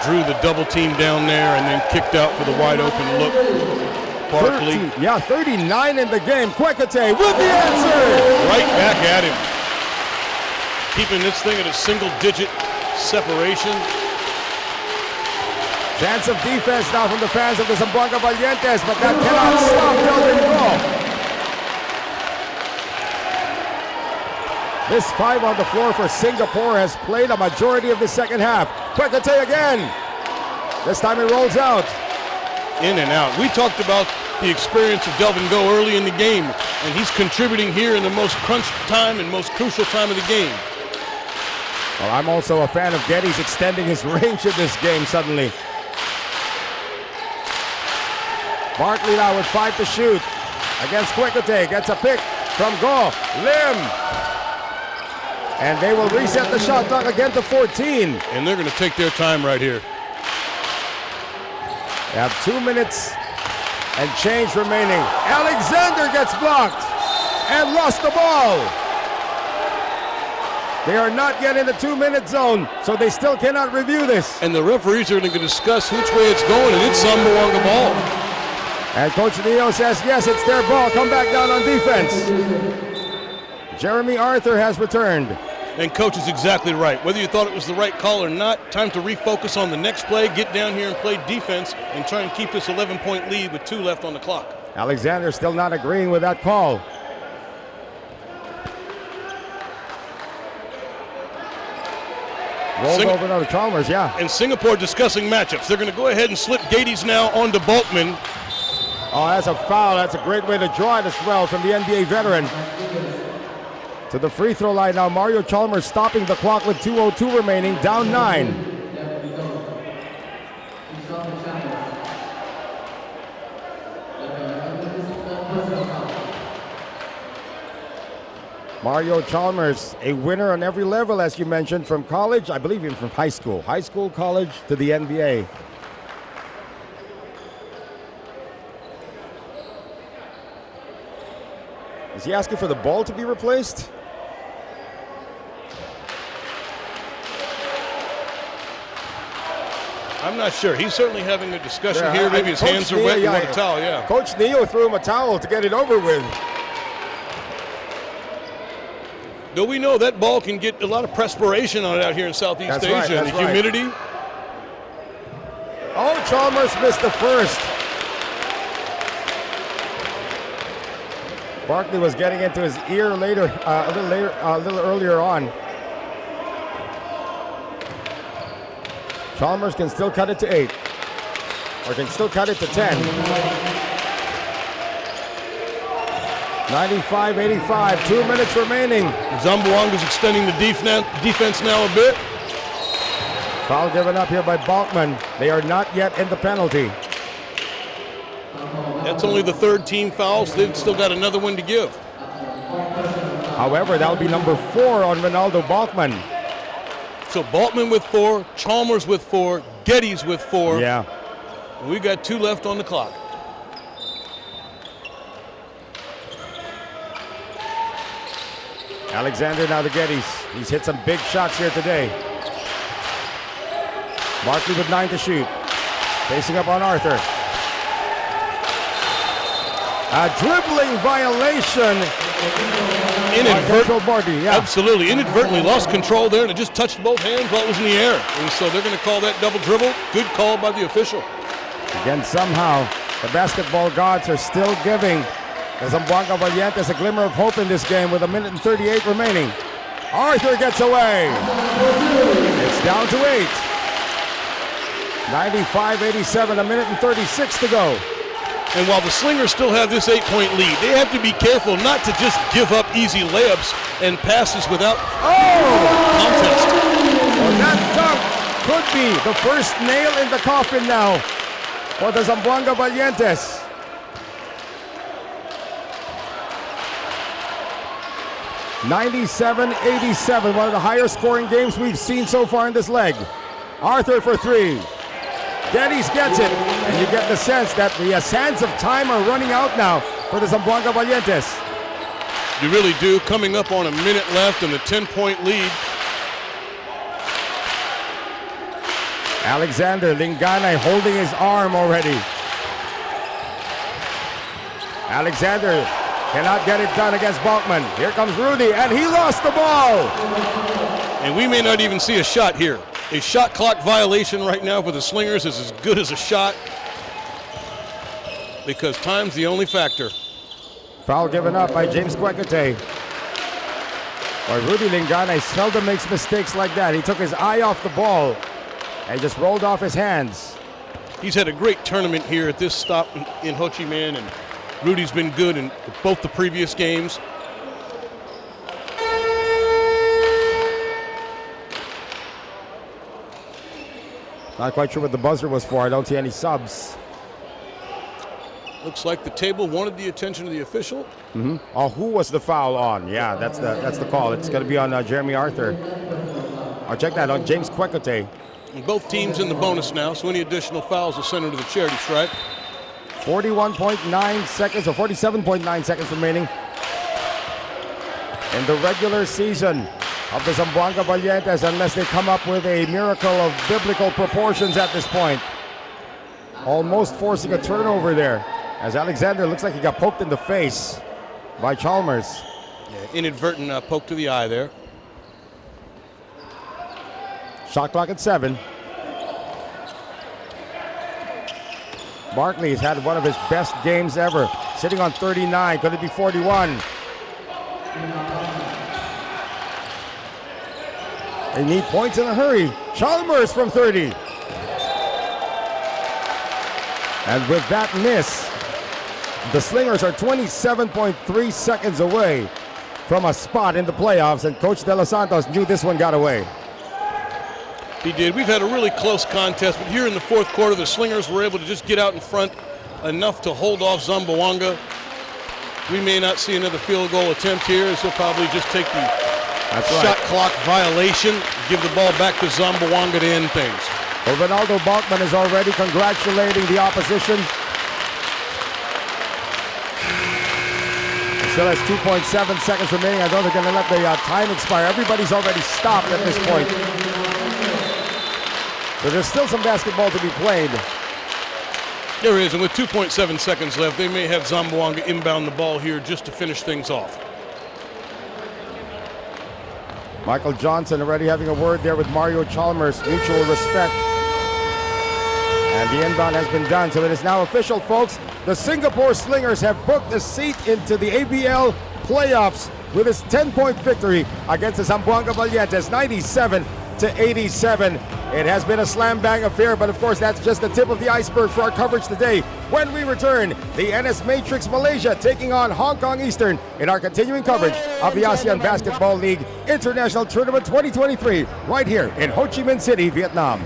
Drew the double team down there and then kicked out for the wide open look. Barkley. 39 in the game. Kwekete with the answer. Right back at him. Keeping this thing at a single-digit separation. Chance of defense now from the fans of the Zamboanga Valientes, but that cannot stop Delvin Gaw. This 5 on the floor for Singapore has played a majority of the second half. Kwekete again. This time it rolls out. In and out. We talked about the experience of Delvin Gaw early in the game, and he's contributing here in the most crunch time and most crucial time of the game. Well, I'm also a fan of Geddes extending his range in this game suddenly. Barkley now with 5 to shoot against Kwekete. Gets a pick from Gaw. Lim. And they will reset the shot clock again to 14. And they're going to take their time right here. They have 2 minutes and change remaining. Alexander gets blocked and lost the ball. They are not yet in the 2-minute zone, so they still cannot review this. And the referees are going to discuss which way it's going, and it's Zamboanga ball. And Coach Neo says, yes, it's their ball. Come back down on defense. Jeremy Arthur has returned. And Coach is exactly right. Whether you thought it was the right call or not, time to refocus on the next play, get down here and play defense, and try and keep this 11-point lead with 2 left on the clock. Alexander still not agreeing with that call. Rolled over to Chalmers, yeah. And Singapore discussing matchups. They're going to go ahead and slip Gades now onto Bulkman. Oh, that's a foul. That's a great way to draw it as well from the NBA veteran. To the free throw line now. Mario Chalmers stopping the clock with 2:02 remaining, down 9. Mario Chalmers, a winner on every level, as you mentioned, from college, I believe even from high school. High school, college, to the NBA. Is he asking for the ball to be replaced? I'm not sure. He's certainly having a discussion here. Maybe his hands are wet. You want a towel, yeah. Coach Neo threw him a towel to get it over with. Though we know that ball can get a lot of perspiration on it out here in Southeast Asia. And the humidity. Oh, Chalmers missed the first. Barkley was getting into his ear a little earlier on. Chalmers can still cut it to 8, or can still cut it to 10. 95-85, 2 minutes remaining. Zamboanga is extending the defense now a bit. Foul given up here by Balkman. They are not yet in the penalty. That's only the 3rd team foul, so they've still got another one to give. However, that'll be number 4 on Ronaldo Balkman. So Balkman with 4, Chalmers with 4, Geddes with 4. Yeah. And we got 2 left on the clock. Alexander now to Geddes. He's hit some big shots here today. Barkley with 9 to shoot. Facing up on Arthur. A dribbling violation. Absolutely. Inadvertently lost control there, and it just touched both hands while it was in the air. And so they're going to call that double dribble. Good call by the official. Again, somehow, the basketball gods are still giving the Zamboanga Valientes a glimmer of hope in this game with 1 minute and 38 remaining. Arthur gets away. It's down to 8. 95-87, 1 minute and 36 to go. And while the Slingers still have this 8-point lead, they have to be careful not to just give up easy layups and passes without contest. Well, that dunk could be the first nail in the coffin now for the Zamboanga Valientes. (97-87), one of the higher scoring games we've seen so far in this leg. Arthur for 3. Geddes gets it, and you get the sense that the sands of time are running out now for the Zamboanga Valientes. You really do, coming up on 1 minute left and the 10-point lead. Alexander Lingganay holding his arm already. Alexander cannot get it done against Balkman. Here comes Rudy, and he lost the ball. And we may not even see a shot here. A shot clock violation right now for the Slingers is as good as a shot because time's the only factor. Foul given up by James Kwekete. Boy, Rudy Lingganay seldom makes mistakes like that. He took his eye off the ball and just rolled off his hands. He's had a great tournament here at this stop in Ho Chi Minh, and Rudy's been good in both the previous games. Not quite sure what the buzzer was for. I don't see any subs. Looks like the table wanted the attention of the official. Mm-hmm. Oh, who was the foul on? Yeah, that's the call. It's going to be on Jeremy Arthur. I'll check that on James Kwekete. And both teams in the bonus now, so any additional fouls will send them to the charity stripe. 41.9 seconds, or 47.9 seconds remaining in the regular season of the Zamboanga Valientes, unless they come up with a miracle of biblical proportions at this point. Almost forcing a turnover there, as Alexander looks like he got poked in the face by Chalmers. Yeah, inadvertent poke to the eye there. Shot clock at 7. Barkley has had one of his best games ever. Sitting on 39. Could it be 41? They need points in a hurry. Chalmers from 30. And with that miss, the Slingers are 27.3 seconds away from a spot in the playoffs, and Coach De Los Santos knew this one got away. He did. We've had a really close contest, but here in the fourth quarter, the Slingers were able to just get out in front enough to hold off Zamboanga. We may not see another field goal attempt here, as he'll probably just take the shot clock violation, give the ball back to Zamboanga to end things. Well, Ronaldo Balkman is already congratulating the opposition. Still has 2.7 seconds remaining. I don't think they're going to let the time expire. Everybody's already stopped at this point. So there's still some basketball to be played. There is, and with 2.7 seconds left, they may have Zamboanga inbound the ball here just to finish things off. Michael Johnson already having a word there with Mario Chalmers. Mutual respect. And the inbound has been done, so it is now official, folks. The Singapore Slingers have booked a seat into the ABL playoffs with its 10-point victory against the Zamboanga Valientes, 97-87. It has been a slam-bang affair, but of course that's just the tip of the iceberg for our coverage today. When we return, the NS Matrix Malaysia taking on Hong Kong Eastern in our continuing coverage of the ASEAN Basketball League International Tournament 2023 right here in Ho Chi Minh City, Vietnam.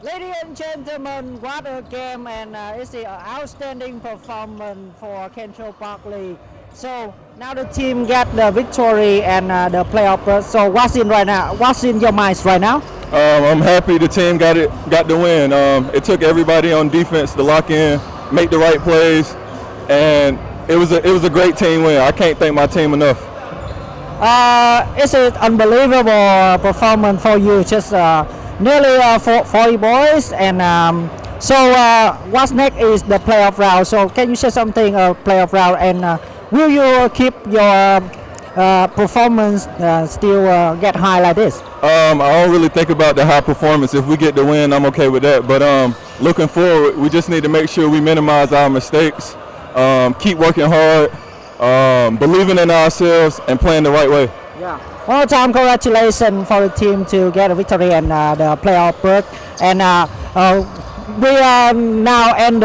Ladies and gentlemen, what a game, and it's an outstanding performance for Kentro Barkley. So now the team get the victory and the playoff berth. So what's in right now? What's in your minds right now? I'm happy the team got the win. It took everybody on defense to lock in, make the right plays, and it was a great team win. I can't thank my team enough. It's an unbelievable performance for you. Just nearly 40 boys, and so what's next is the playoff round. So can you say something playoff round, and will you keep your performance still get high like this? I don't really think about the high performance. If we get the win, I'm okay with that. But looking forward, we just need to make sure we minimize our mistakes, keep working hard, believing in ourselves, and playing the right way. Yeah. One more time, congratulations for the team to get a victory and the playoff berth. And we are now end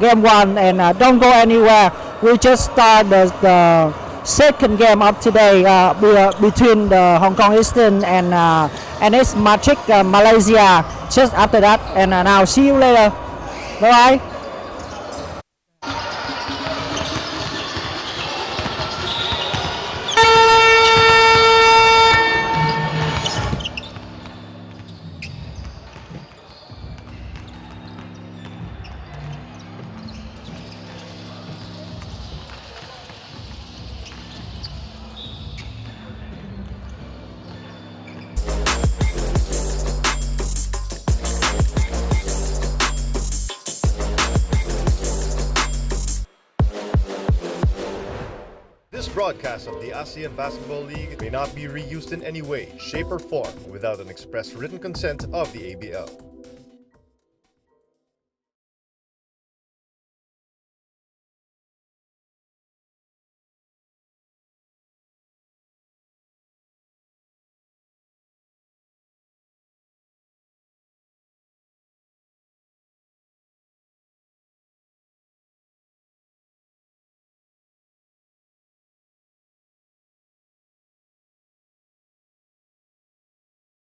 game one, and don't go anywhere. We just start the second game of today between the Hong Kong Eastern and it's Matrix Malaysia just after that. And now see you later. Bye bye. This broadcast of the ASEAN Basketball League may not be reused in any way, shape, or form without an express written consent of the ABL.